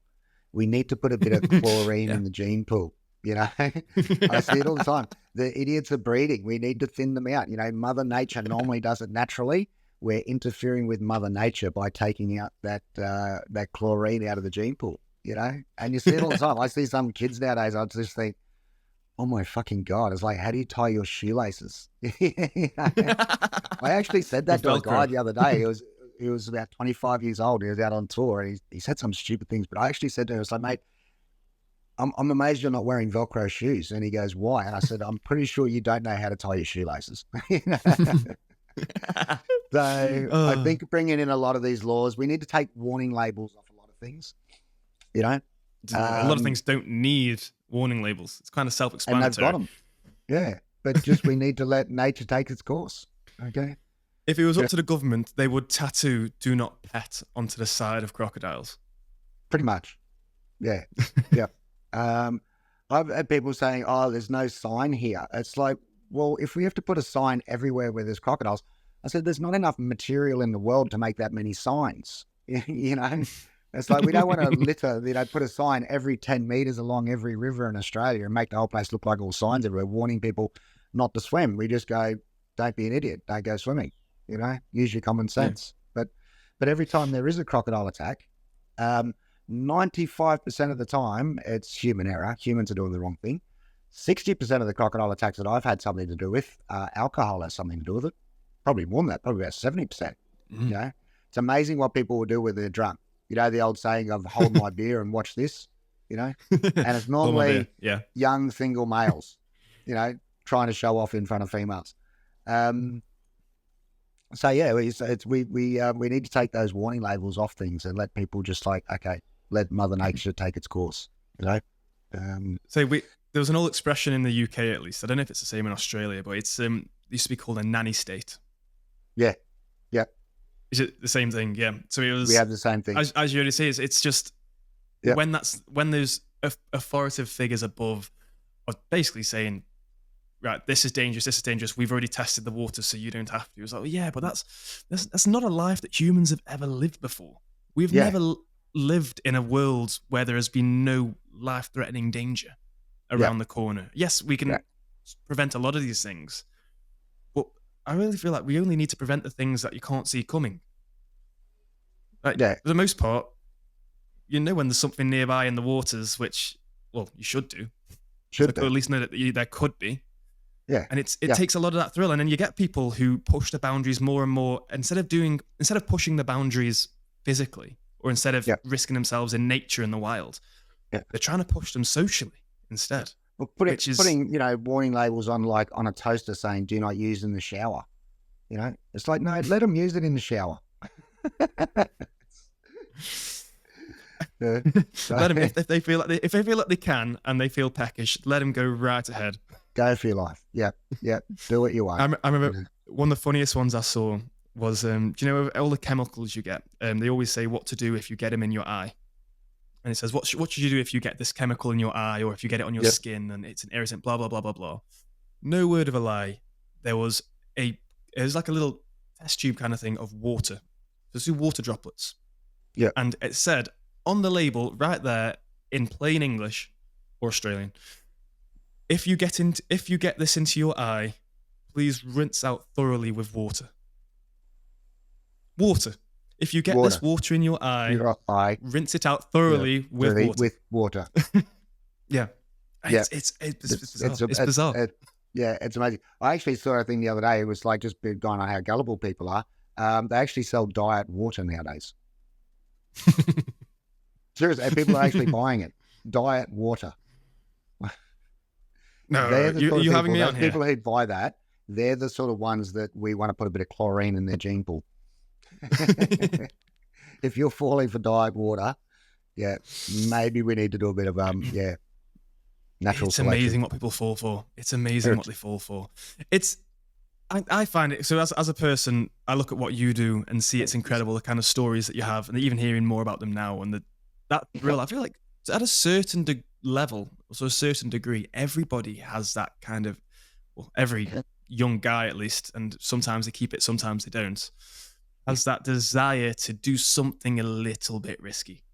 We need to put a bit of chlorine in the gene pool, you know. I see it all the time. The idiots are breeding. We need to thin them out. You know, Mother Nature normally does it naturally. We're interfering with Mother Nature by taking out that chlorine out of the gene pool, you know. And you see it all the time. I see some kids nowadays, I just think, oh my fucking God. It's like, how do you tie your shoelaces? I actually said that to a guy the other day. He was about 25 years old. He was out on tour and he said some stupid things, but I actually said to him, I was like, mate, I'm amazed you're not wearing Velcro shoes. And he goes, why? And I said, I'm pretty sure you don't know how to tie your shoelaces. So I think bringing in a lot of these laws, we need to take warning labels off a lot of things, you know? A lot of things don't need warning labels. It's kind of self-explanatory. And they've got them. Yeah. But just we need to let nature take its course. Okay. If it was up to the government, they would tattoo "Do Not Pet" onto the side of crocodiles. Pretty much. Yeah. Yeah. I've had people saying, oh, there's no sign here. It's like, well, if we have to put a sign everywhere where there's crocodiles, I said, there's not enough material in the world to make that many signs. You know, it's like, we don't want to litter, you know, put a sign every 10 meters along every river in Australia and make the whole place look like all signs everywhere, warning people not to swim. We just go, don't be an idiot. Don't go swimming. You know, use your common sense. Yeah. But every time there is a crocodile attack, 95% of the time it's human error. Humans are doing the wrong thing. 60% of the crocodile attacks that I've had something to do with, alcohol has something to do with it. Probably more than that, probably about 70%. You know, it's amazing what people will do when they're drunk. You know, the old saying of hold my beer and watch this, you know, and it's normally young single males, you know, trying to show off in front of females. So yeah, we need to take those warning labels off things and let people just like, okay, let Mother Nature take its course, you know. So there was an old expression in the UK, at least. I don't know if it's the same in Australia, but it's it used to be called a nanny state. Yeah, yeah. Is it the same thing? Yeah. So it was. We have the same thing. As you already say, it's just when there's authoritative figures above, are basically saying, right, this is dangerous. We've already tested the water, so you don't have to. It's like, well, yeah, but that's not a life that humans have ever lived before. We've never lived in a world where there has been no life-threatening danger around the corner. Yes, we can prevent a lot of these things, but I really feel like we only need to prevent the things that you can't see coming. Like, for the most part, you know when there's something nearby in the waters, which, well, you should do. Or at least know that there could be. Yeah. And it takes a lot of that thrill. And then you get people who push the boundaries more and more instead of pushing the boundaries physically or instead of risking themselves in nature in the wild. Yeah. They're trying to push them socially instead. Well, putting, you know, warning labels on a toaster saying do not use in the shower. You know, it's like, no, let them use it in the shower. Let them, if they feel like they can and they feel peckish, let them go right ahead. Go for your life. Yeah. Do what you want. I remember one of the funniest ones I saw was, do you know all the chemicals you get? They always say what to do if you get them in your eye. And it says, what should you do if you get this chemical in your eye or if you get it on your Yep. skin and it's an irritant, blah, blah, blah, blah, blah. No word of a lie. There was like a little test tube kind of thing of water. Just do water droplets. Yeah. And it said on the label right there in plain English or Australian, if you get this into your eye, please rinse out thoroughly with water. Water. If you get this water in your eye, rinse it out thoroughly with water. With water. Yeah. It's bizarre. Yeah, it's amazing. I actually saw a thing the other day. It was like just going on how gullible people are. They actually sell diet water nowadays. Seriously, and people are actually buying it. Diet water. No, you're having me on here. People who buy that, they're the sort of ones that we want to put a bit of chlorine in their gene pool. If you're falling for diet water, yeah, maybe we need to do a bit of natural It's selection. amazing what people fall for. It's amazing what they fall for. I find it, so as a person, I look at what you do and see it's incredible, the kind of stories that you have, and even hearing more about them now, and that thrill, I feel like at a certain level, so a certain degree, everybody has that kind of, well, every young guy at least, and sometimes they keep it, sometimes they don't, has that desire to do something a little bit risky.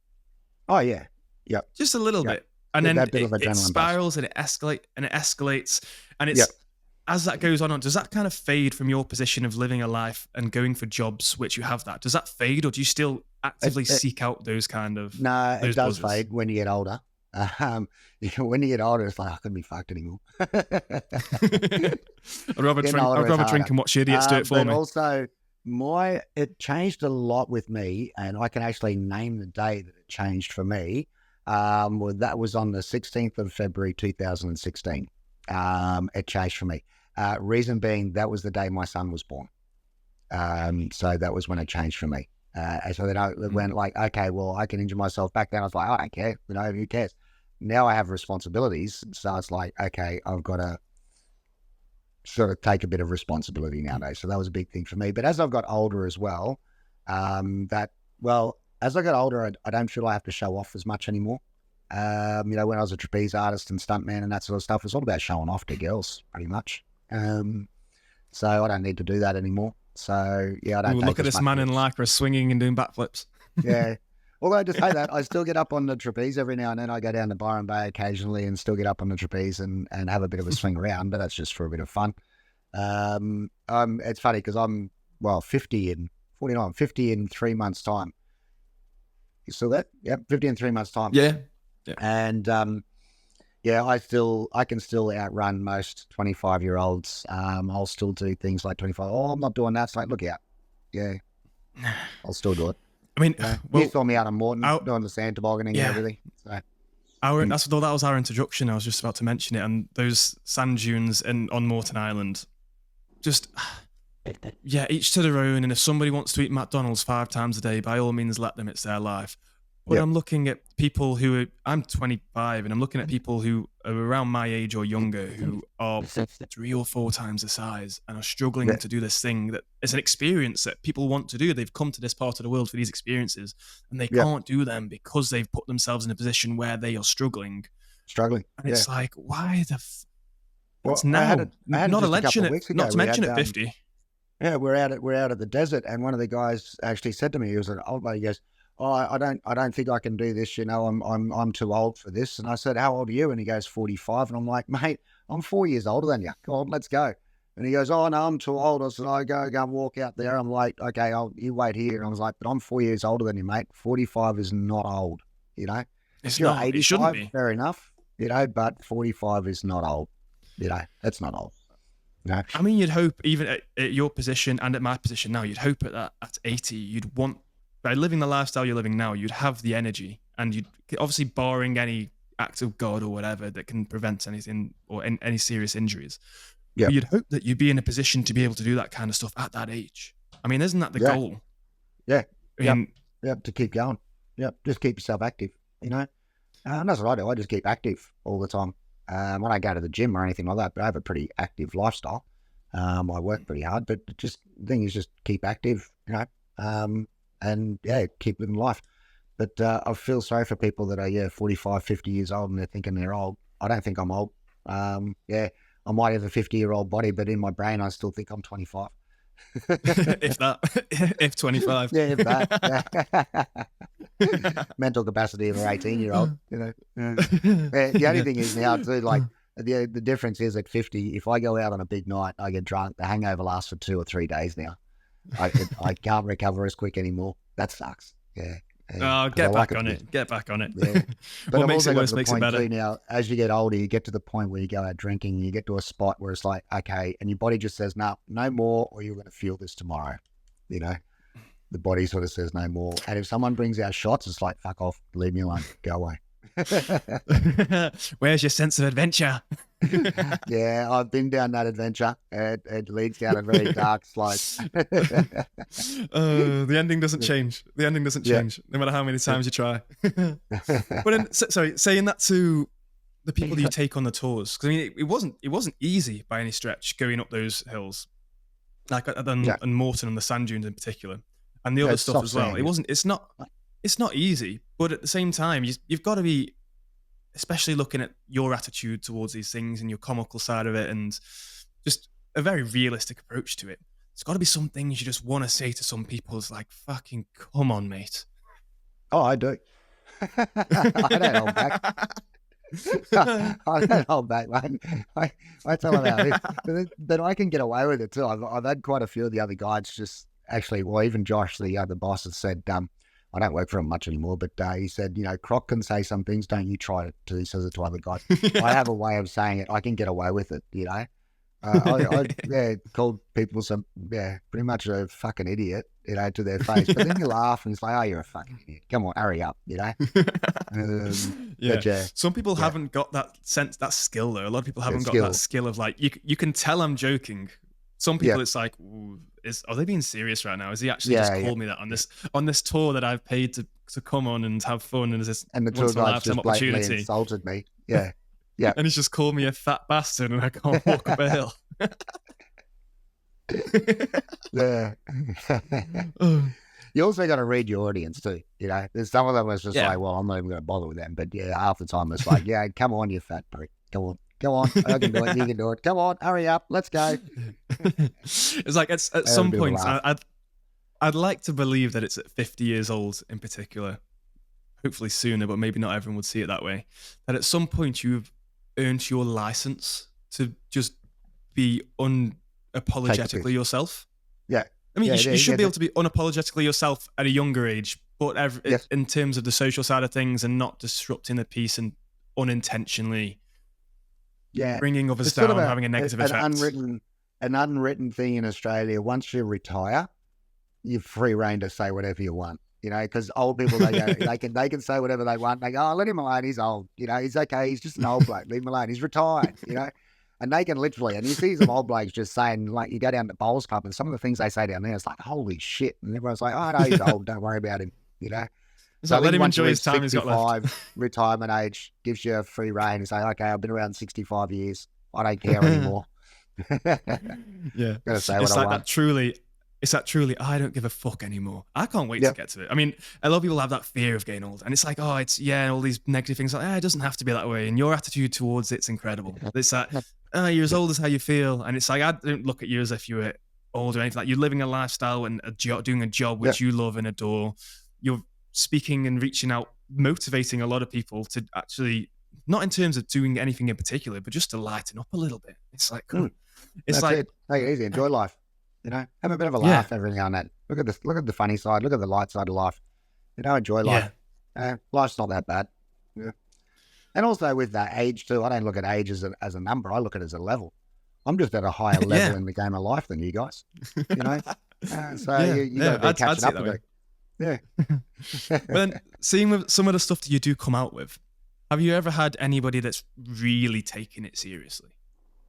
Oh yeah. Yep. Just a little bit. And then it spirals and it escalates. And it's, as that goes on, does that kind of fade from your position of living a life and going for jobs which you have that? Does that fade, or do you still actively seek out those kind of... No, it does fade when you get older. When you get older, it's like, I couldn't be fucked anymore. I'd rather drink and watch idiots do it for me. Also, it changed a lot with me, and I can actually name the day that it changed for me. Well, that was on the 16th of February 2016. It changed for me. Reason being, that was the day my son was born. So that was when it changed for me. And so then I went like, okay, well, I can injure myself. Back then I was like, I don't care, who cares? Now I have responsibilities, so it's like, okay, I've got to sort of take a bit of responsibility nowadays. So that was a big thing for me. But as I've got older as well, as I got older, I don't feel I have to show off as much anymore. When I was a trapeze artist and stuntman and that sort of stuff, it was all about showing off to girls, pretty much. So I don't need to do that anymore. So yeah, I don't. Look at this man in lycra swinging and doing backflips. Yeah. Although to say that, I still get up on the trapeze every now and then. I go down to Byron Bay occasionally and still get up on the trapeze and have a bit of a swing around, but that's just for a bit of fun. It's funny because I'm 50 in 3 months' time. You saw that? Yep, 50 in 3 months' time. Yeah. And I can still outrun most 25-year-olds. I'll still do things like 25. Oh, I'm not doing that. It's like, look out. Yeah, I'll still do it. I mean, you saw me out on Morton doing the sand tobogganing and everything. So. That was our introduction. I was just about to mention it, and those sand dunes on Morton Island, just each to their own. And if somebody wants to eat McDonald's 5 times a day, by all means, let them. It's their life. But I'm looking at people I'm 25, and I'm looking at people who are around my age or younger who are 3 or 4 times the size and are struggling to do this thing that is an experience that people want to do. They've come to this part of the world for these experiences, and they can't do them because they've put themselves in a position where they are struggling. And it's like, why the what's now? Not to mention it 50. Yeah, we're out at the desert, and one of the guys actually said to me, he was an old lady, he goes, oh, I don't think I can do this. I'm too old for this. And I said, how old are you? And he goes, 45. And I'm like, mate, I'm 4 years older than you. Go on, let's go. And he goes, oh no, I'm too old. I said, I go and walk out there. I'm like, okay, you wait here. And I was like, but I'm 4 years older than you, mate. 45 is not old. It's not. 85, it shouldn't be. Fair enough. But 45 is not old. That's not old. No. I mean, you'd hope even at your position and at my position now, you'd hope at 80, you'd want, by living the lifestyle you're living now, you'd have the energy, and you'd obviously, barring any act of God or whatever that can prevent anything or any serious injuries. Yeah, you'd hope that you'd be in a position to be able to do that kind of stuff at that age. I mean, isn't that the goal? Yeah. To keep going. Yep. Just keep yourself active. And that's what I do. I just keep active all the time. I don't go to the gym or anything like that, but I have a pretty active lifestyle. I work pretty hard, but just the thing is just keep active, and keep living life. But I feel sorry for people that are 45, 50 years old and they're thinking they're old. I don't think I'm old. I might have a 50-year-old body, but in my brain, I still think I'm 25. If that, if 25. Yeah, if that. Mental capacity of an 18-year-old. The only thing is now too, like the difference is at 50, if I go out on a big night, I get drunk, the hangover lasts for 2 or 3 days now. I can't recover as quick anymore. That sucks. Yeah. Oh, get back on it. Get back on it. Yeah. But What makes it worse makes it better. Too, now, as you get older, you get to the point where you go out drinking and you get to a spot where it's like, okay, and your body just says, no more, or you're going to feel this tomorrow. The body sort of says no more. And if someone brings out shots, it's like, fuck off, leave me alone, go away. Where's your sense of adventure? Yeah, I've been down that adventure. It leads down a very dark slope. The ending doesn't change. The ending doesn't change, no matter how many times you try. But then, sorry, saying that to the people that you take on the tours, because I mean, it wasn't easy by any stretch going up those hills, like and Morton and the sand dunes in particular, and the other stuff as well. It's not easy, but at the same time, you've got to be, especially looking at your attitude towards these things and your comical side of it and just a very realistic approach to it. It's got to be some things you just want to say to some people. It's like, fucking come on, mate. Oh, I do. I don't hold back. I don't hold back, man. I tell them how it is. But I can get away with it too. I've had quite a few of the other guides just actually, well, even Josh, the other boss, has said, I don't work for him much anymore, but he said, Croc can say some things, don't you try it, he says it to other guys. I have a way of saying it. I can get away with it, I called people pretty much a fucking idiot, to their face. But then you laugh and it's like, oh, you're a fucking idiot. Come on, hurry up, Some people haven't got that sense, that skill though. A lot of people haven't got that skill of like, you can tell I'm joking. Some people, it's like, are they being serious right now? Is he actually just called me that on this tour that I've paid to come on and have fun, and is this and the tour guide just blatantly insulted me? Yeah. And he's just called me a fat bastard, and I can't walk up a hill. Yeah. You also got to read your audience too. There's some of them was just like, well, I'm not even going to bother with them. But half the time it's like, come on, you fat prick, go on, I can do it, you can do it. Come on, hurry up, let's go. It's like at some point, I'd like to believe that it's at 50 years old in particular, hopefully sooner, but maybe not everyone would see it that way, that at some point you've earned your license to just be unapologetically yourself. Yeah. I mean, you should be able to be unapologetically yourself at a younger age, but in terms of the social side of things and not disrupting the peace and unintentionally bringing others down, sort of having a negative effect. An unwritten thing in Australia, once you retire, you've free reign to say whatever you want, because old people, they can say whatever they want. They go, oh, let him alone, he's old, he's okay, he's just an old bloke, leave him alone, he's retired, and they can literally, and you see some old blokes just saying, like, you go down to Bowls Club and some of the things they say down there, it's like, holy shit, and everyone's like, oh, no, he's old, don't worry about him, So let him enjoy his time he's got left. Retirement age gives you a free reign and say, okay, I've been around 65 years. I don't care anymore. Yeah. Gotta say what I want. It's that truly, I don't give a fuck anymore. I can't wait to get to it. I mean, a lot of people have that fear of getting old. And it's like, oh, all these negative things. Like, it doesn't have to be that way. And your attitude towards it's incredible. It's like, you're as old as how you feel. And it's like, I don't look at you as if you were old or anything. Like, you're living a lifestyle and doing a job which you love and adore. You're speaking and reaching out, motivating a lot of people to actually, not in terms of doing anything in particular, but just to lighten up a little bit. It's like, it's like, take it easy, enjoy life. Have a bit of a laugh every now and then. Look at the funny side. Look at the light side of life. Enjoy life. Life's not that bad. Yeah. And also with that age too, I don't look at age as a number. I look at it as a level. I'm just at a higher level in the game of life than you guys. So you got to be catching up with it. Yeah. But then, seeing with some of the stuff that you do come out with, have you ever had anybody that's really taken it seriously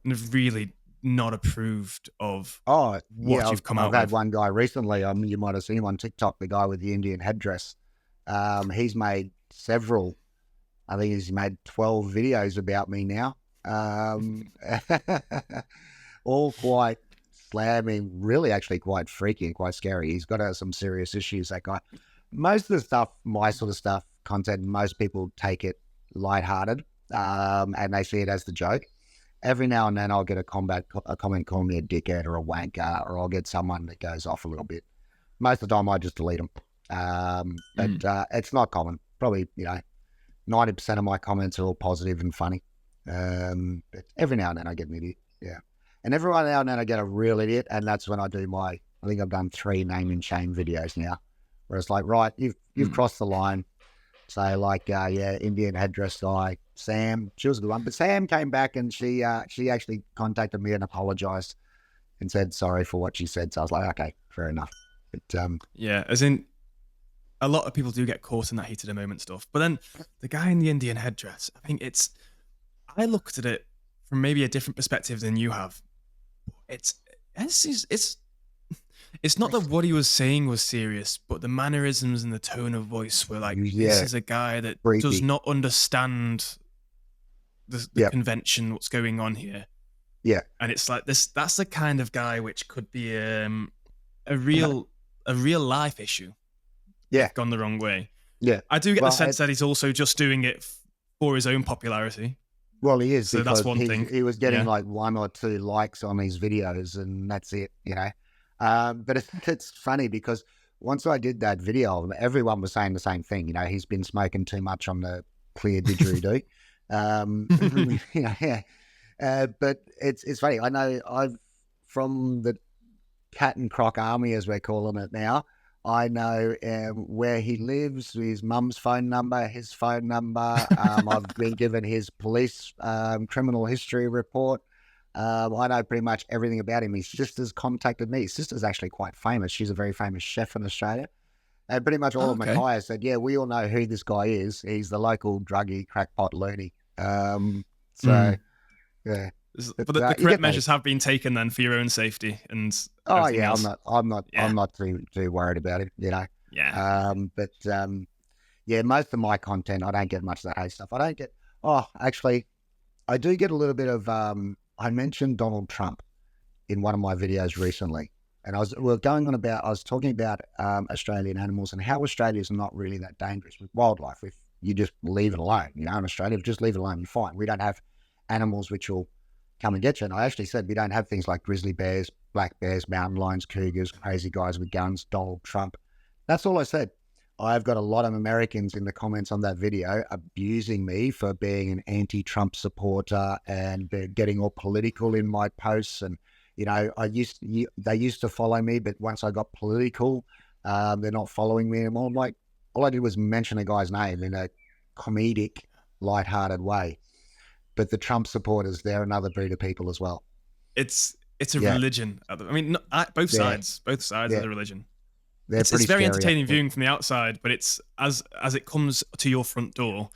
and have really not approved of what you've come out with? I've had one guy recently, you might have seen him on TikTok, the guy with the Indian headdress. He's made several, I think he's made 12 videos about me now. All quite slamming, really actually quite freaky and quite scary. He's got some serious issues, that guy. Most of the stuff, my sort of stuff, content, most people take it lighthearted, and they see it as the joke. Every now and then I'll get a comment calling me a dickhead or a wanker, or I'll get someone that goes off a little bit. Most of the time I just delete them. But it's not common. Probably, 90% of my comments are all positive and funny. But every now and then I get an idiot. Yeah. And every now and then I get a real idiot. And that's when I do I think I've done 3 name and shame videos now, where it's like, right, you've crossed the line. So like, Indian headdress guy, Sam, she was a good one. But Sam came back and she actually contacted me and apologized and said sorry for what she said. So I was like, okay, fair enough. But, yeah, as in, a lot of people do get caught in that heat of the moment stuff. But then the guy in the Indian headdress, I think I looked at it from maybe a different perspective than you have. It's not that what he was saying was serious, but the mannerisms and the tone of voice were like, this is a guy that does not understand the convention, what's going on here. Yeah. And it's like that's the kind of guy which could be a real life issue. Yeah. Gone the wrong way. Yeah. I do get the sense that he's also just doing it for his own popularity. Well, he is. So that's one thing. He was getting like 1 or 2 likes on his videos, and that's it, But it's funny because once I did that video, everyone was saying the same thing. He's been smoking too much on the clear didgeridoo. But it's funny. I know from the Cat and Croc army, as we're calling it now, I know where he lives, his mum's phone number, his phone number. I've been given his police criminal history report. I know pretty much everything about him. His sister's contacted me. His sister's actually quite famous. She's a very famous chef in Australia. And pretty much all of Mackay said, yeah, we all know who this guy is. He's the local druggie, crackpot loony. Yeah. But the correct measures have been taken then for your own safety and else. I'm not too worried about it, Yeah. Most of my content, I don't get much of that hate stuff. I don't get. Actually, I do get a little bit of. I mentioned Donald Trump in one of my videos recently, and I was talking about Australian animals and how Australia's not really that dangerous with wildlife. If you just leave it alone, in Australia, just leave it alone, you're fine. We don't have animals which will come and get you. And I actually said we don't have things like grizzly bears, black bears, mountain lions, cougars, crazy guys with guns, Donald Trump. That's all I said. I've got a lot of Americans in the comments on that video abusing me for being an anti-Trump supporter and getting all political in my posts. And, they used to follow me, but once I got political, they're not following me anymore. I'm like, all I did was mention a guy's name in a comedic, lighthearted way. But the Trump supporters, they're another breed of people as well. It's a religion. I mean, both sides of the religion. It's very entertaining viewing from the outside, but it's as it comes to your front door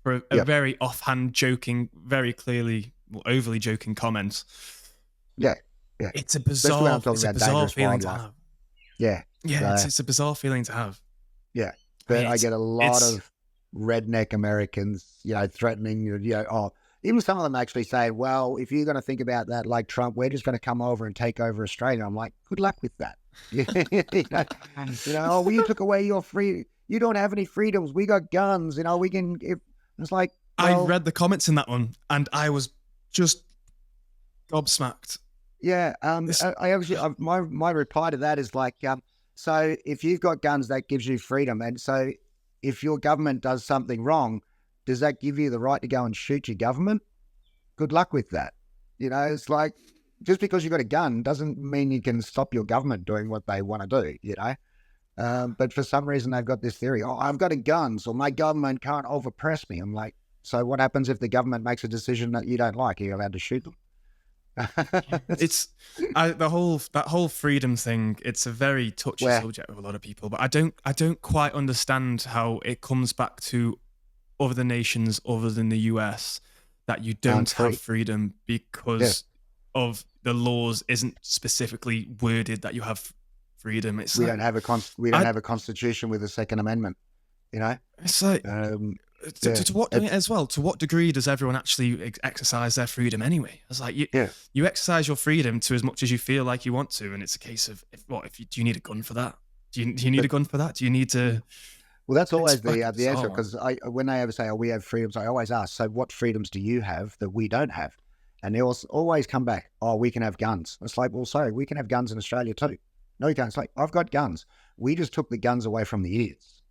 for a very offhand, joking, very clearly, overly joking comment. Yeah. It's a bizarre feeling to have. Yeah. It's a bizarre feeling to have. Yeah. But I get a lot of redneck Americans, threatening, even some of them actually say, well, if you're going to think about that like Trump, we're just going to come over and take over Australia. I'm like, good luck with that. We took away your free. You don't have any freedoms. We got guns. We can. It's like, I read the comments in that one and I was just gobsmacked. Yeah. My reply to that is like, so if you've got guns, that gives you freedom. And so if your government does something wrong, does that give you the right to go and shoot your government? Good luck with that. It's like, just because you've got a gun doesn't mean you can stop your government doing what they want to do, But for some reason, they've got this theory, I've got a gun, so my government can't overpress me. I'm like, so what happens if the government makes a decision that you don't like? Are you allowed to shoot them? That whole freedom thing. It's a very touchy subject with a lot of people, but I don't quite understand how it comes back to other nations other than the US that you don't have freedom because of the laws isn't specifically worded that you have freedom. We don't have a constitution with a Second Amendment. It's like To what as well? To what degree does everyone actually exercise their freedom anyway? It's like you exercise your freedom to as much as you feel like you want to, and it's a case of do you need a gun for that? Do you need a gun for that? Do you need to? Well, that's always the answer, bizarre. because when they ever say, "Oh, we have freedoms," I always ask, "So what freedoms do you have that we don't have?" And they always come back, "Oh, we can have guns." It's like, well, sorry, we can have guns in Australia too. No, you can't. It's like, I've got guns. We just took the guns away from the idiots.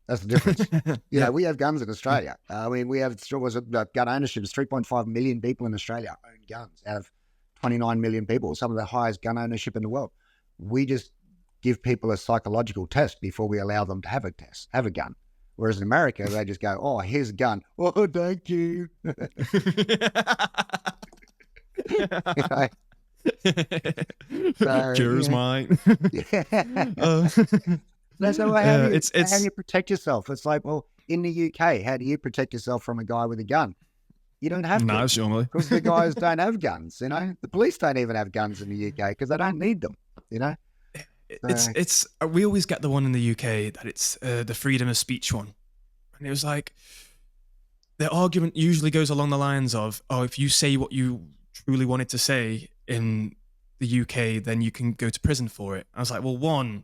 That's the difference. You know, we have guns in Australia. I mean, we have gun ownership. 3.5 million people in Australia own guns out of 29 million people, some of the highest gun ownership in the world. We just give people a psychological test before we allow them to have a gun. Whereas in America, they just go, "Oh, here's a gun. Oh, thank you." Cures mine. So how do you protect yourself? It's like, well, in the UK, how do you protect yourself from a guy with a gun? You don't have to, because the guys don't have guns. You know, the police don't even have guns in the UK because they don't need them. You know, it's we always get the one in the UK that it's the freedom of speech one, and it was like the argument usually goes along the lines of, "Oh, if you say what you truly wanted to say in the UK, then you can go to prison for it." I was like, well, one,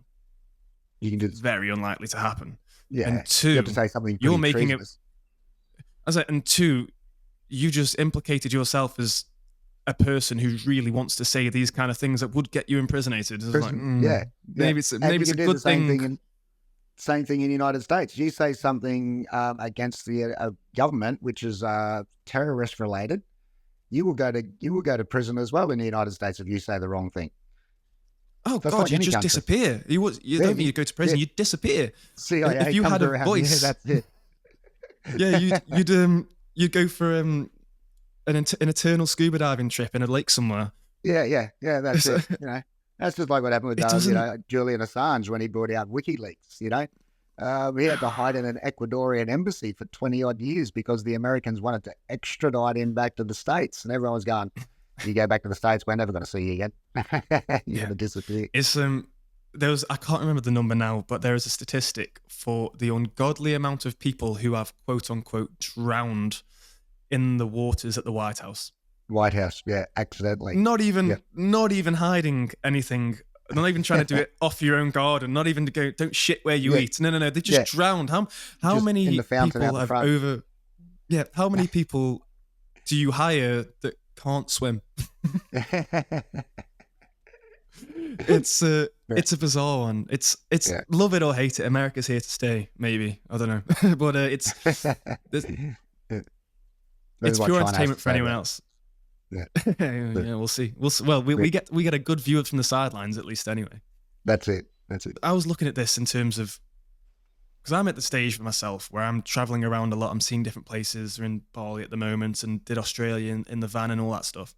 you can do it's very unlikely to happen. Yeah. And two, you have to say something you're making treasonous. it. I was like, and two, you just implicated yourself as a person who really wants to say these kind of things that would get you imprisonated. Like, maybe it's a good thing. Same thing in the United States. You say something against the government, which is terrorist related, you will go to prison as well in the United States if you say the wrong thing. Oh, that's God, you just disappear. You don't need to go to prison. You disappear. CIA if you had a voice, that's it. you'd go for an eternal scuba diving trip in a lake somewhere. Yeah. That's it. You know, that's just like what happened with Julian Assange when he brought out WikiLeaks. You know, he had to hide in an Ecuadorian embassy for 20 odd years because the Americans wanted to extradite him back to the States, and everyone was going, "You go back to the States, we're never going to see you again. You're going to disappear." It's I can't remember the number now, but there is a statistic for the ungodly amount of people who have quote unquote drowned in the waters at the White House. Accidentally. Not even hiding anything. Not even trying to do it off your own garden. Not even to go, don't shit where you eat. No. They just drowned. How many people have over? Yeah. How many people do you hire that can't swim? It's a bizarre one. It's love it or hate it. America's here to stay. Maybe, I don't know, but it's pure entertainment for anyone else. Yeah, we'll see. Well, we get a good view from the sidelines at least. Anyway, that's it. I was looking at this in terms of, because I'm at the stage for myself where I'm traveling around a lot. I'm seeing different places. We're in Bali at the moment and did Australia in the van and all that stuff.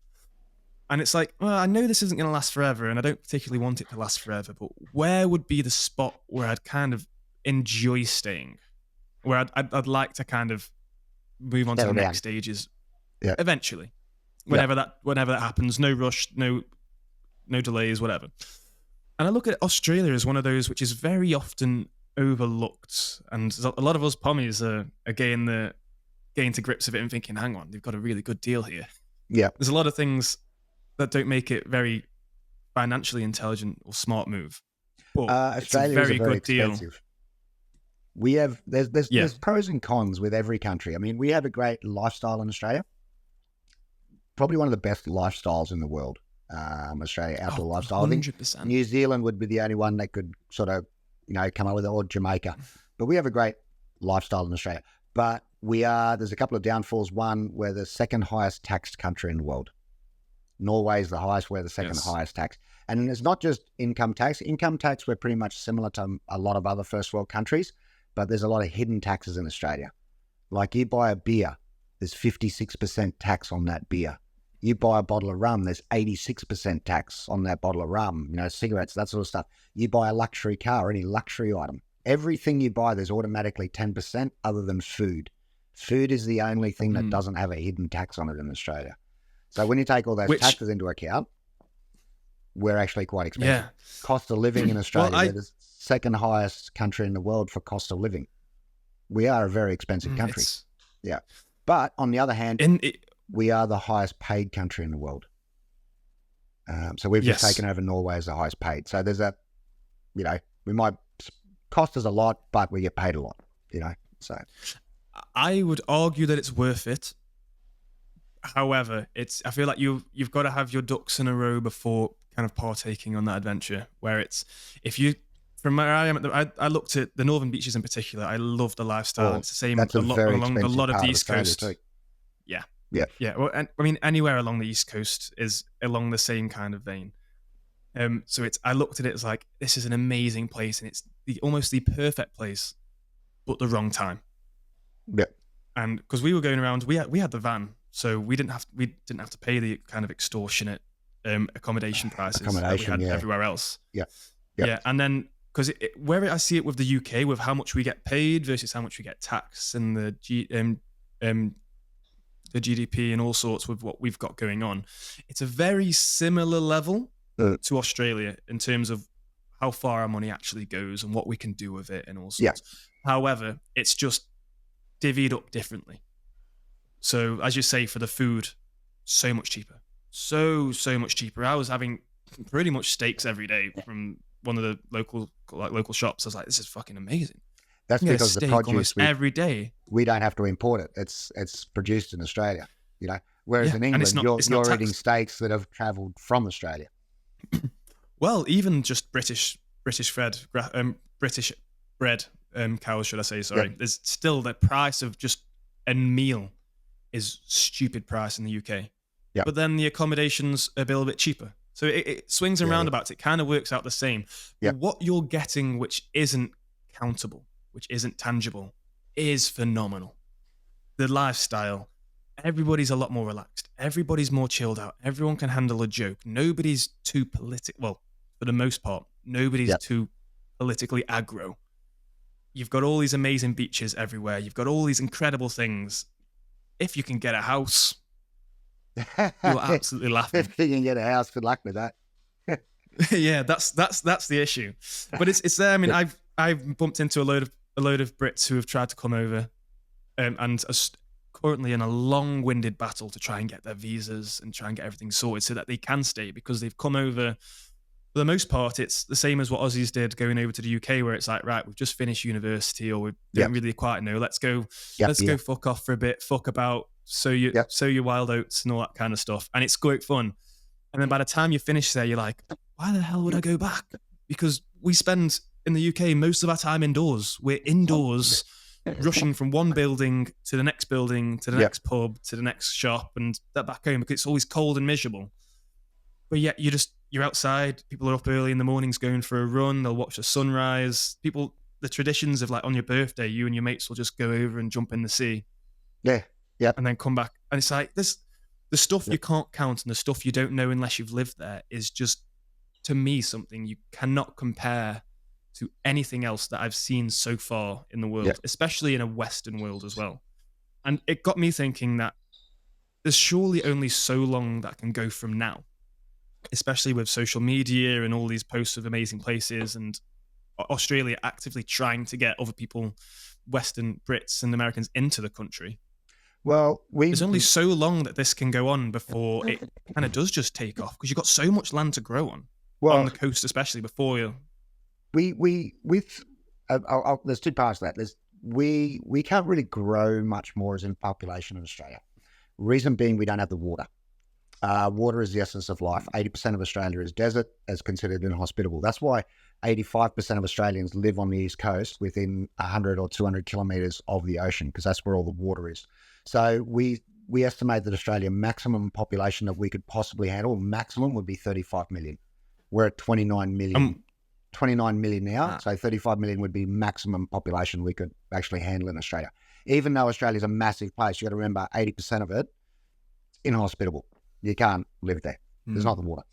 And it's like, well, I know this isn't going to last forever, and I don't particularly want it to last forever, but where would be the spot where I'd kind of enjoy staying, where I'd like to kind of move on to the next stages eventually, whenever that happens. No rush, no delays, whatever. And I look at Australia as one of those which is very often overlooked, and a lot of us pommies are getting to grips of it and thinking, hang on, they've got a really good deal here. Yeah, there's a lot of things that don't make it very financially intelligent or smart move. But Australia it's a very good expensive deal. We have there's pros and cons with every country. I mean, we have a great lifestyle in Australia. Probably one of the best lifestyles in the world. Australia, outdoor lifestyle. 100%. I think New Zealand would be the only one that could sort of, come up with it, or Jamaica. But we have a great lifestyle in Australia. But there's a couple of downfalls. One, we're the second highest taxed country in the world. Norway is the highest, we're the second highest tax. And it's not just income tax. Income tax, we're pretty much similar to a lot of other first world countries, but there's a lot of hidden taxes in Australia. Like you buy a beer, there's 56% tax on that beer. You buy a bottle of rum, there's 86% tax on that bottle of rum, cigarettes, that sort of stuff. You buy a luxury car, any luxury item, everything you buy, there's automatically 10% other than food. Food is the only thing that doesn't have a hidden tax on it in Australia. So when you take all those taxes into account, we're actually quite expensive. Yeah. Cost of living in Australia, we're the second highest country in the world for cost of living. We are a very expensive country. Yeah. But on the other hand, we are the highest paid country in the world. So we've just taken over Norway as the highest paid. So there's we might cost us a lot, but we get paid a lot, so. I would argue that it's worth it. However, I feel like you've got to have your ducks in a row before kind of partaking on that adventure, where from where I am, I looked at the northern beaches in particular. I love the lifestyle. It's the same along a lot of the East Coast. Too. Yeah. Well, I mean, anywhere along the East Coast is along the same kind of vein. So I looked at it as like, this is an amazing place, and it's almost the perfect place, but the wrong time. Yeah. And because we were going around, we had the van, so we didn't have to pay the kind of extortionate accommodation prices that we had everywhere else. Yeah. Yeah. And then because where I see it with the UK, with how much we get paid versus how much we get taxed, and the GDP and all sorts with what we've got going on, it's a very similar level to Australia in terms of how far our money actually goes and what we can do with it and all sorts. Yeah. However, it's just divvied up differently. So as you say, for the food, so much cheaper. So much cheaper. I was having pretty much steaks every day from one of the local shops. I was like, this is fucking amazing. That's because the produce every day. We don't have to import it. It's produced in Australia, Whereas in England, you're eating steaks that have travelled from Australia. Well, even just British fed, British bred cows, should I say? Sorry. Yep. There's still the price of just a meal is stupid price in the UK. Yep. But then the accommodations are a little bit cheaper. So it swings and roundabouts. It kind of works out the same. Yep. But what you're getting, which isn't countable, which isn't tangible, is phenomenal. The lifestyle, everybody's a lot more relaxed. Everybody's more chilled out. Everyone can handle a joke. Nobody's too political. Well, for the most part, nobody's too politically aggro. You've got all these amazing beaches everywhere. You've got all these incredible things. If you can get a house, you're absolutely laughing. If you can get a house, good luck with that. Yeah, that's the issue. But it's there. I mean, I've bumped into a load of Brits who have tried to come over, and are currently in a long-winded battle to try and get their visas and try and get everything sorted so that they can stay, because they've come over. For the most part, it's the same as what Aussies did going over to the UK, where it's like, right, we've just finished university, or we don't really quite know. Let's go fuck off for a bit, fuck about, sow your wild oats and all that kind of stuff. And it's great fun. And then by the time you finish there, you're like, why the hell would I go back? Because we spend in the UK most of our time indoors. We're indoors, rushing from one building to the next building, to the next pub, to the next shop, and that back home, because it's always cold and miserable. But yet you're outside. People are up early in the mornings going for a run. They'll watch the sunrise. The traditions of like on your birthday, you and your mates will just go over and jump in the sea. Yeah. And then come back. And it's like this, the stuff you can't count and the stuff you don't know unless you've lived there is just, to me, something you cannot compare to anything else that I've seen so far in the world, especially in a Western world as well. And it got me thinking that there's surely only so long that can go from now, especially with social media and all these posts of amazing places, and Australia actively trying to get other people, Western Brits and Americans, into the country. Well, there's only so long that this can go on before it kind of does just take off, because you've got so much land to grow on the coast, especially before you. There's two parts to that. We can't really grow much more as in population in Australia. Reason being, we don't have the water. Water is the essence of life. 80% of Australia is desert, as considered inhospitable. That's why 85% of Australians live on the East Coast within 100 or 200 kilometres of the ocean, because that's where all the water is. So we estimate that Australia maximum population that we could possibly handle, maximum, would be 35 million. We're at 29 million. 29 million now, so 35 million would be maximum population we could actually handle in Australia. Even though Australia's a massive place, you got to remember 80% of it inhospitable. You can't live there. There's not the water.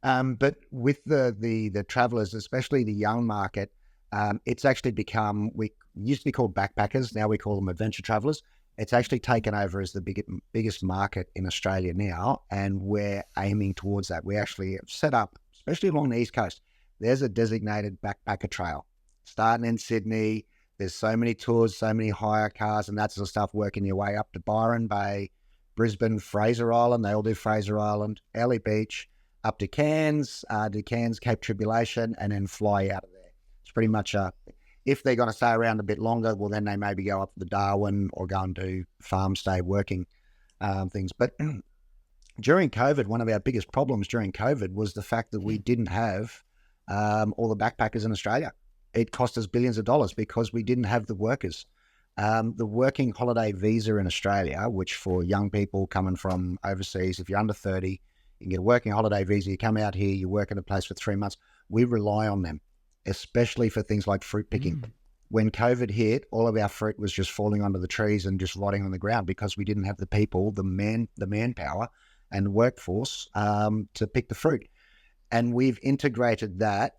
But with the travellers, especially the young market, it's actually become, we used to be called backpackers, now we call them adventure travellers. It's actually taken over as the biggest market in Australia now, and we're aiming towards that. We actually have set up, especially along the East Coast, there's a designated backpacker trail starting in Sydney. There's so many tours, so many hire cars and that sort of stuff, working your way up to Byron Bay, Brisbane, Fraser Island. They all do Fraser Island, Early Beach, up to Cairns, Cape Tribulation, and then fly out of there. It's pretty much if they're going to stay around a bit longer, well, then they maybe go up to the Darwin or go and do farm stay working things. But during COVID, one of our biggest problems during COVID was the fact that we didn't have all the backpackers in Australia. It cost us billions of dollars because we didn't have the workers. The working holiday visa in Australia, which for young people coming from overseas, if you're under 30, you can get a working holiday visa. You come out here, you work in a place for 3 months. We rely on them, especially for things like fruit picking. When COVID hit, all of our fruit was just falling onto the trees and just rotting on the ground because we didn't have the people, the manpower and the workforce to pick the fruit. And we've integrated that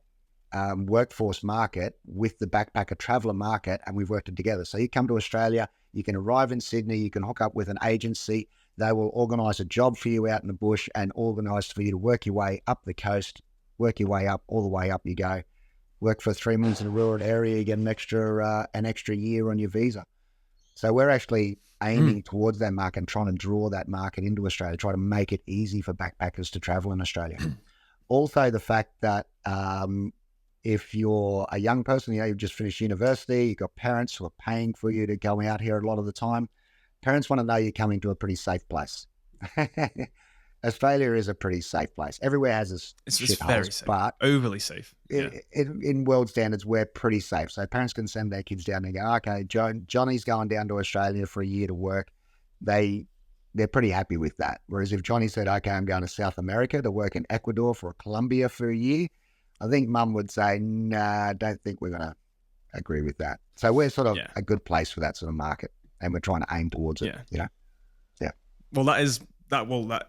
workforce market with the backpacker traveller market, and we've worked it together. So you come to Australia, you can arrive in Sydney, you can hook up with an agency. They will organise a job for you out in the bush and organise for you to work your way up the coast, work your way up, all the way up you go. Work for 3 months in a rural area, you get an extra year on your visa. So we're actually aiming towards that market and trying to draw that market into Australia, try to make it easy for backpackers to travel in Australia. Also, the fact that if you're a young person, you've just finished university, you've got parents who are paying for you to go out here a lot of the time. Parents want to know you're coming to a pretty safe place. Australia is a pretty safe place. Everywhere has its very safe, but overly safe. In world standards, we're pretty safe. So parents can send their kids down and go, okay, Johnny's going down to Australia for a year to work. They're pretty happy with that. Whereas if Johnny said, okay, I'm going to South America to work in Ecuador or Colombia for a year, I think mum would say, nah, I don't think we're going to agree with that. So we're sort of a good place for that sort of market, and we're trying to aim towards it, Yeah. Well, that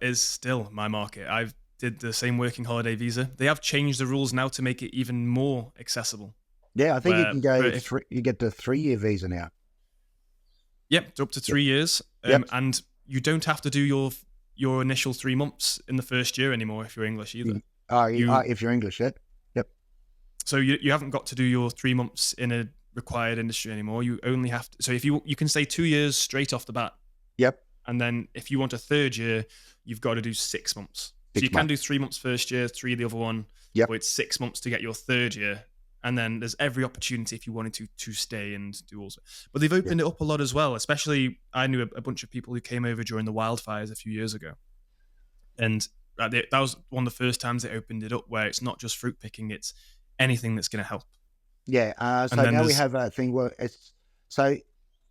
is still my market. I've did the same working holiday visa. They have changed the rules now to make it even more accessible. Yeah, I think you can go, you get the 3-year visa now. Yep, up to 3 years. And you don't have to do your initial 3 months in the first year anymore if you're English either. If you're English, Yep. So you haven't got to do your 3 months in a required industry anymore. You only have to. So if you can stay 2 years straight off the bat. Yep. And then if you want a third year, you've got to do 6 months. So you can do 3 months first year, 3 the other one. Yep. But it's 6 months to get your third year. And then there's every opportunity if you wanted to stay and do also. But they've opened it up a lot as well. Especially, I knew a bunch of people who came over during the wildfires a few years ago. And that was one of the first times they opened it up, where it's not just fruit picking, it's anything that's going to help. Yeah. So now we have a thing where for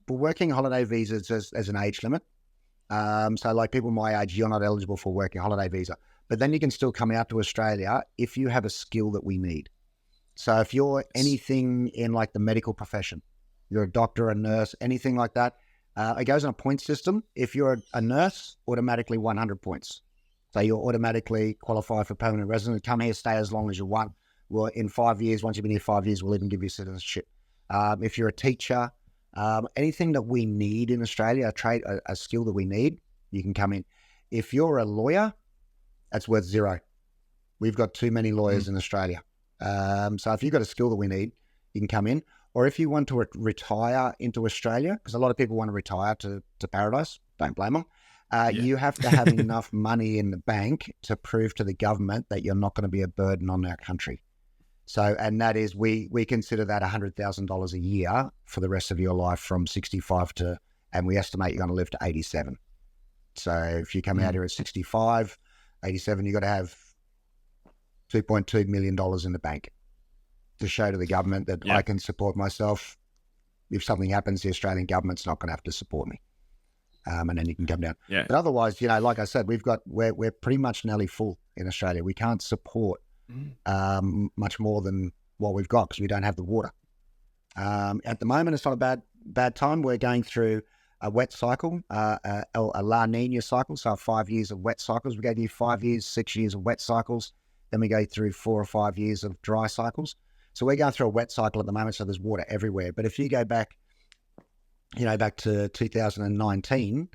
working holiday visas, there's an age limit. So like people my age, you're not eligible for a working holiday visa, but then you can still come out to Australia if you have a skill that we need. So if you're anything in like the medical profession, you're a doctor, a nurse, anything like that, it goes on a point system. If you're a nurse, automatically 100 points. So you're automatically qualified for permanent residence. Come here, stay as long as you want. Well, in 5 years, once you've been here 5 years, we'll even give you citizenship. If you're a teacher, anything that we need in Australia, a skill that we need, you can come in. If you're a lawyer, that's worth 0. We've got too many lawyers in Australia. So if you've got a skill that we need, you can come in. Or if you want to retire into Australia, because a lot of people want to retire to paradise, don't blame them. You have to have enough money in the bank to prove to the government that you're not going to be a burden on our country. So, and that is, we consider that $100,000 a year for the rest of your life from 65 and we estimate you're going to live to 87. So if you come out here at 65, 87, you've got to have $2.2 million in the bank to show to the government that I can support myself. If something happens, the Australian government's not going to have to support me. And then you can come down. Yeah. But otherwise, like I said, we're pretty much nearly full in Australia. We can't support much more than what we've got because we don't have the water. At the moment, it's not a bad time. We're going through a wet cycle, a La Nina cycle. So 5 years of wet cycles. We go through 5 years, 6 years of wet cycles. Then we go through 4 or 5 years of dry cycles. So we're going through a wet cycle at the moment. So there's water everywhere. But if you go back, back to 2019,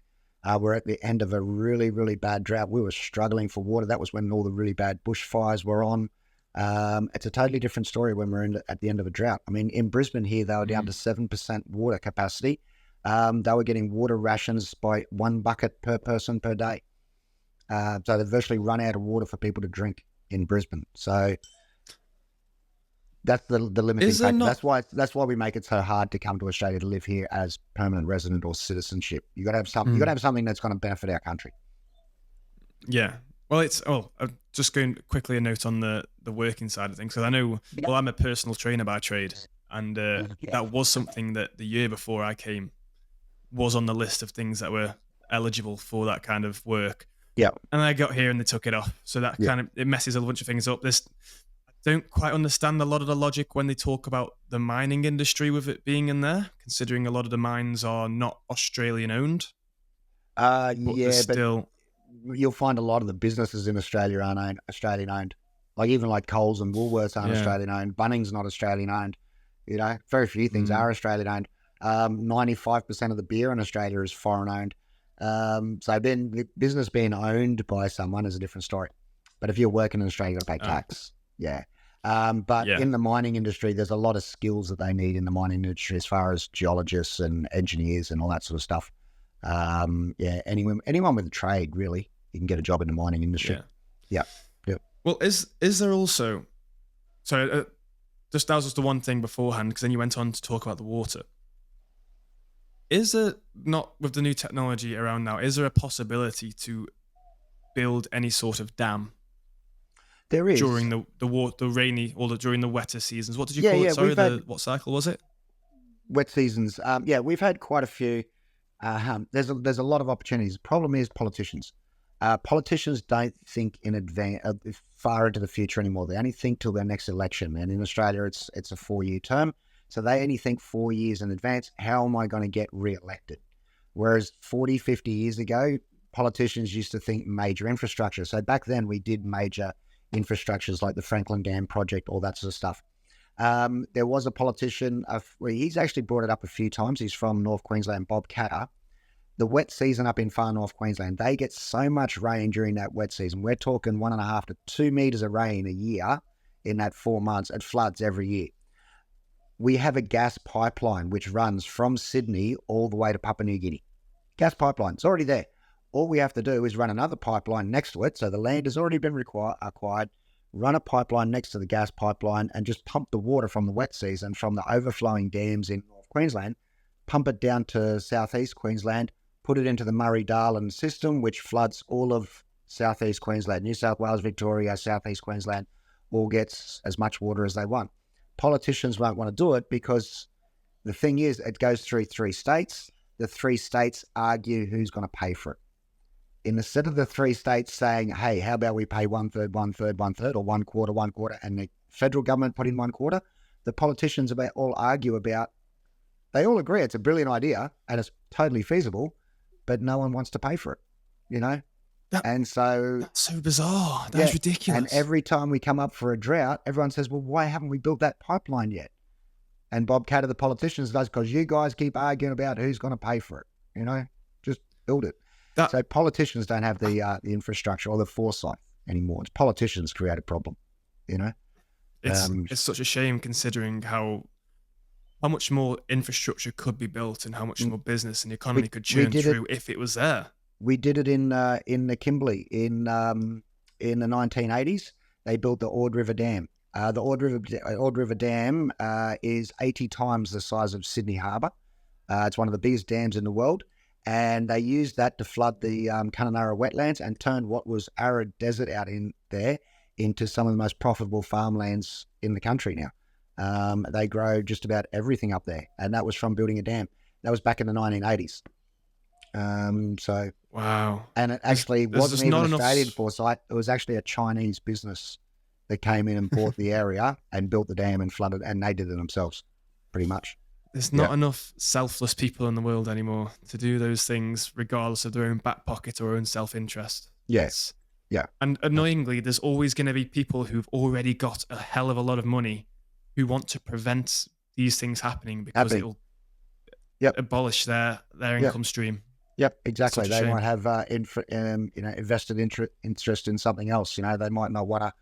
we're at the end of a really, really bad drought. We were struggling for water. That was when all the really bad bushfires were on. It's a totally different story when we're at the end of a drought. I mean, in Brisbane here, they were down to 7% water capacity. They were getting water rations by 1 bucket per person per day. So they've virtually run out of water for people to drink in Brisbane. So that's the limiting factor. That's why we make it so hard to come to Australia to live here as permanent resident or citizenship. You got to have something. You got to have something that's going to benefit our country. Yeah. Well, I'm just going quickly a note on the working side of things. Because I know, well, I'm a personal trainer by trade, and that was something that the year before I came was on the list of things that were eligible for that kind of work. Yeah. And I got here and they took it off. So that kind of, it messes a bunch of things up. I don't quite understand a lot of the logic when they talk about the mining industry with it being in there, considering a lot of the mines are not Australian owned. But you'll find a lot of the businesses in Australia aren't Australian owned. Like even like Coles and Woolworths aren't Australian owned. Bunnings not Australian owned. You know, very few things are Australian owned. 95% of the beer in Australia is foreign owned. So then the business being owned by someone is a different story. But if you're working in Australia, you've got to pay tax. But in the mining industry, there's a lot of skills that they need in the mining industry as far as geologists and engineers and all that sort of stuff. Anyone with a trade, really, you can get a job in the mining industry. Yeah. Well, is there also, so just that was just the one thing beforehand, because then you went on to talk about the water. Is there not, with the new technology around now, is there a possibility to build any sort of dam? There is. During the rainy, or during the wetter seasons. What did you call it? Sorry, what cycle was it? Wet seasons. We've had quite a few. There's a lot of opportunities. The problem is politicians. Politicians don't think in advance, far into the future anymore. They only think till their next election. And in Australia, it's a 4-year term. So they only think 4 years in advance. How am I going to get re-elected? Whereas 40, 50 years ago, politicians used to think major infrastructure. So back then we did major infrastructures like the Franklin Dam project, all that sort of stuff. There was a politician, he's actually brought it up a few times. He's from North Queensland, Bob Katter. The wet season up in far North Queensland, they get so much rain during that wet season. We're talking 1.5 to 2 meters of rain a year in that 4 months. It floods every year. We have a gas pipeline which runs from Sydney all the way to Papua New Guinea. Gas pipeline, it's already there. All we have to do is run another pipeline next to it. So the land has already been acquired, run a pipeline next to the gas pipeline and just pump the water from the wet season from the overflowing dams in North Queensland, pump it down to southeast Queensland, put it into the Murray-Darling system, which floods all of southeast Queensland. New South Wales, Victoria, southeast Queensland all gets as much water as they want. Politicians won't want to do it because the thing is, it goes through 3 states. The 3 states argue who's going to pay for it. Instead of the 3 states saying, hey, how about we pay 1/3, 1/3, 1/3, or 1/4, 1/4, and the federal government put in 1/4, the politicians all argue about, they all agree it's a brilliant idea and it's totally feasible, but no one wants to pay for it, you know? That's so bizarre. That's ridiculous. And every time we come up for a drought, everyone says, well, why haven't we built that pipeline yet? And Bob Katter, the politicians, does, because you guys keep arguing about who's going to pay for it, you know? Just build it. So politicians don't have the infrastructure or the foresight anymore. It's politicians create a problem, you know? It's such a shame considering how much more infrastructure could be built and how much more business and economy could churn through if it was there. We did it in the Kimberley in the 1980s. They built the Ord River Dam. The Ord River Dam is 80 times the size of Sydney Harbour. It's one of the biggest dams in the world. And they used that to flood the Kununurra wetlands and turned what was arid desert out in there into some of the most profitable farmlands in the country now. They grow just about everything up there. And that was from building a dam. That was back in the 1980s. Wow. And it actually wasn't even Australian foresight. It was actually a Chinese business that came in and bought the area and built the dam and flooded, and they did it themselves, pretty much. There's not enough selfless people in the world anymore to do those things regardless of their own back pocket or own self-interest. Yes. Yeah. And annoyingly, there's always going to be people who've already got a hell of a lot of money who want to prevent these things happening because it'll abolish their income stream. Yep, exactly. They might have invested interest in something else. You know, they might not want to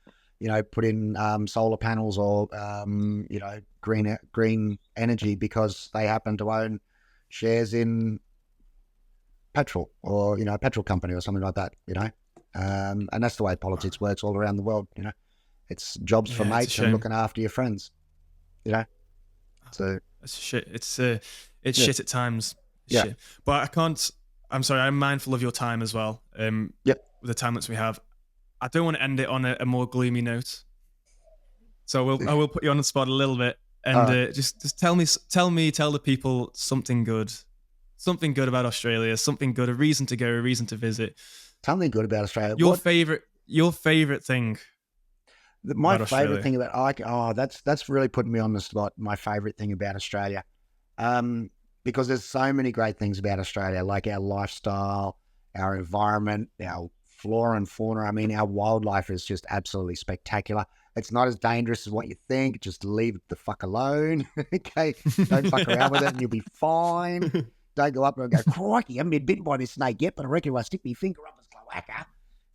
put in solar panels or green energy because they happen to own shares in petrol or a petrol company or something like that. And that's the way politics works all around the world. It's jobs for Yeah, it's a mates and shame. looking after your friends. So It's shit. It's yeah, shit at times. It's yeah, shit. But I can't. I'm sorry. I'm mindful of your time as well. yep. With the time that we have, I don't want to end it on a more gloomy note. So I will put you on the spot a little bit, All and right. just tell the people something good about Australia, something good, a reason to go, a reason to visit. Something good about Australia. Your favorite thing My about favorite Australia. thing that's really putting me on the spot. My favorite thing about Australia, because there's so many great things about Australia, like our lifestyle, our environment, our flora and fauna. I mean, our wildlife is just absolutely spectacular. It's not as dangerous as what you think. Just leave it the fuck alone. Okay, don't fuck around with it, and you'll be fine. Don't go up and go, crikey, I haven't been bitten by this snake yet, but I reckon if I stick my finger up its cloaca.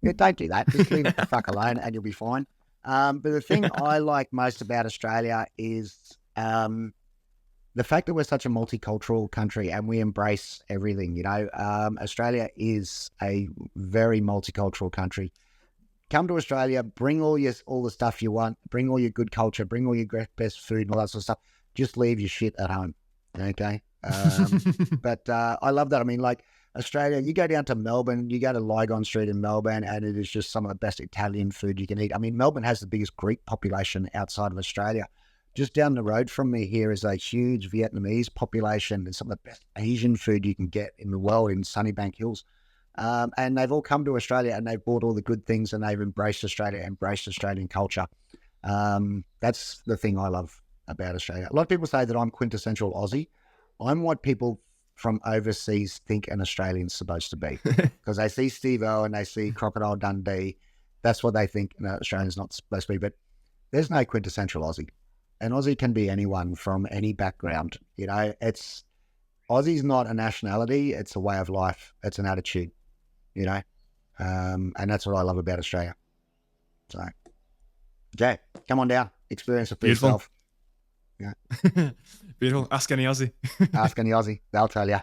Yeah, don't do that. Just leave it the fuck alone, and you'll be fine. But the thing I like most about Australia is the fact that we're such a multicultural country and we embrace everything. Australia is a very multicultural country. Come to Australia, bring all the stuff you want, bring all your good culture, bring all your best food and all that sort of stuff. Just leave your shit at home, okay? But I love that. I mean, like Australia, you go down to Melbourne, you go to Lygon Street in Melbourne, and it is just some of the best Italian food you can eat. I mean, Melbourne has the biggest Greek population outside of Australia. Just down the road from me here is a huge Vietnamese population and some of the best Asian food you can get in the world in Sunnybank Hills. And they've all come to Australia and they've bought all the good things and they've embraced Australia, embraced Australian culture. That's the thing I love about Australia. A lot of people say that I'm quintessential Aussie. I'm what people from overseas think an Australian's supposed to be because they see Steve-O and they see Crocodile Dundee. That's what they think an Australian's not supposed to be. But there's no quintessential Aussie. An Aussie can be anyone from any background. Aussie's not a nationality. It's a way of life. It's an attitude. And that's what I love about Australia. So, Jay, come on down, experience it for Beautiful. yourself. Yeah, Beautiful. Ask any Aussie. ask any Aussie, they'll tell you.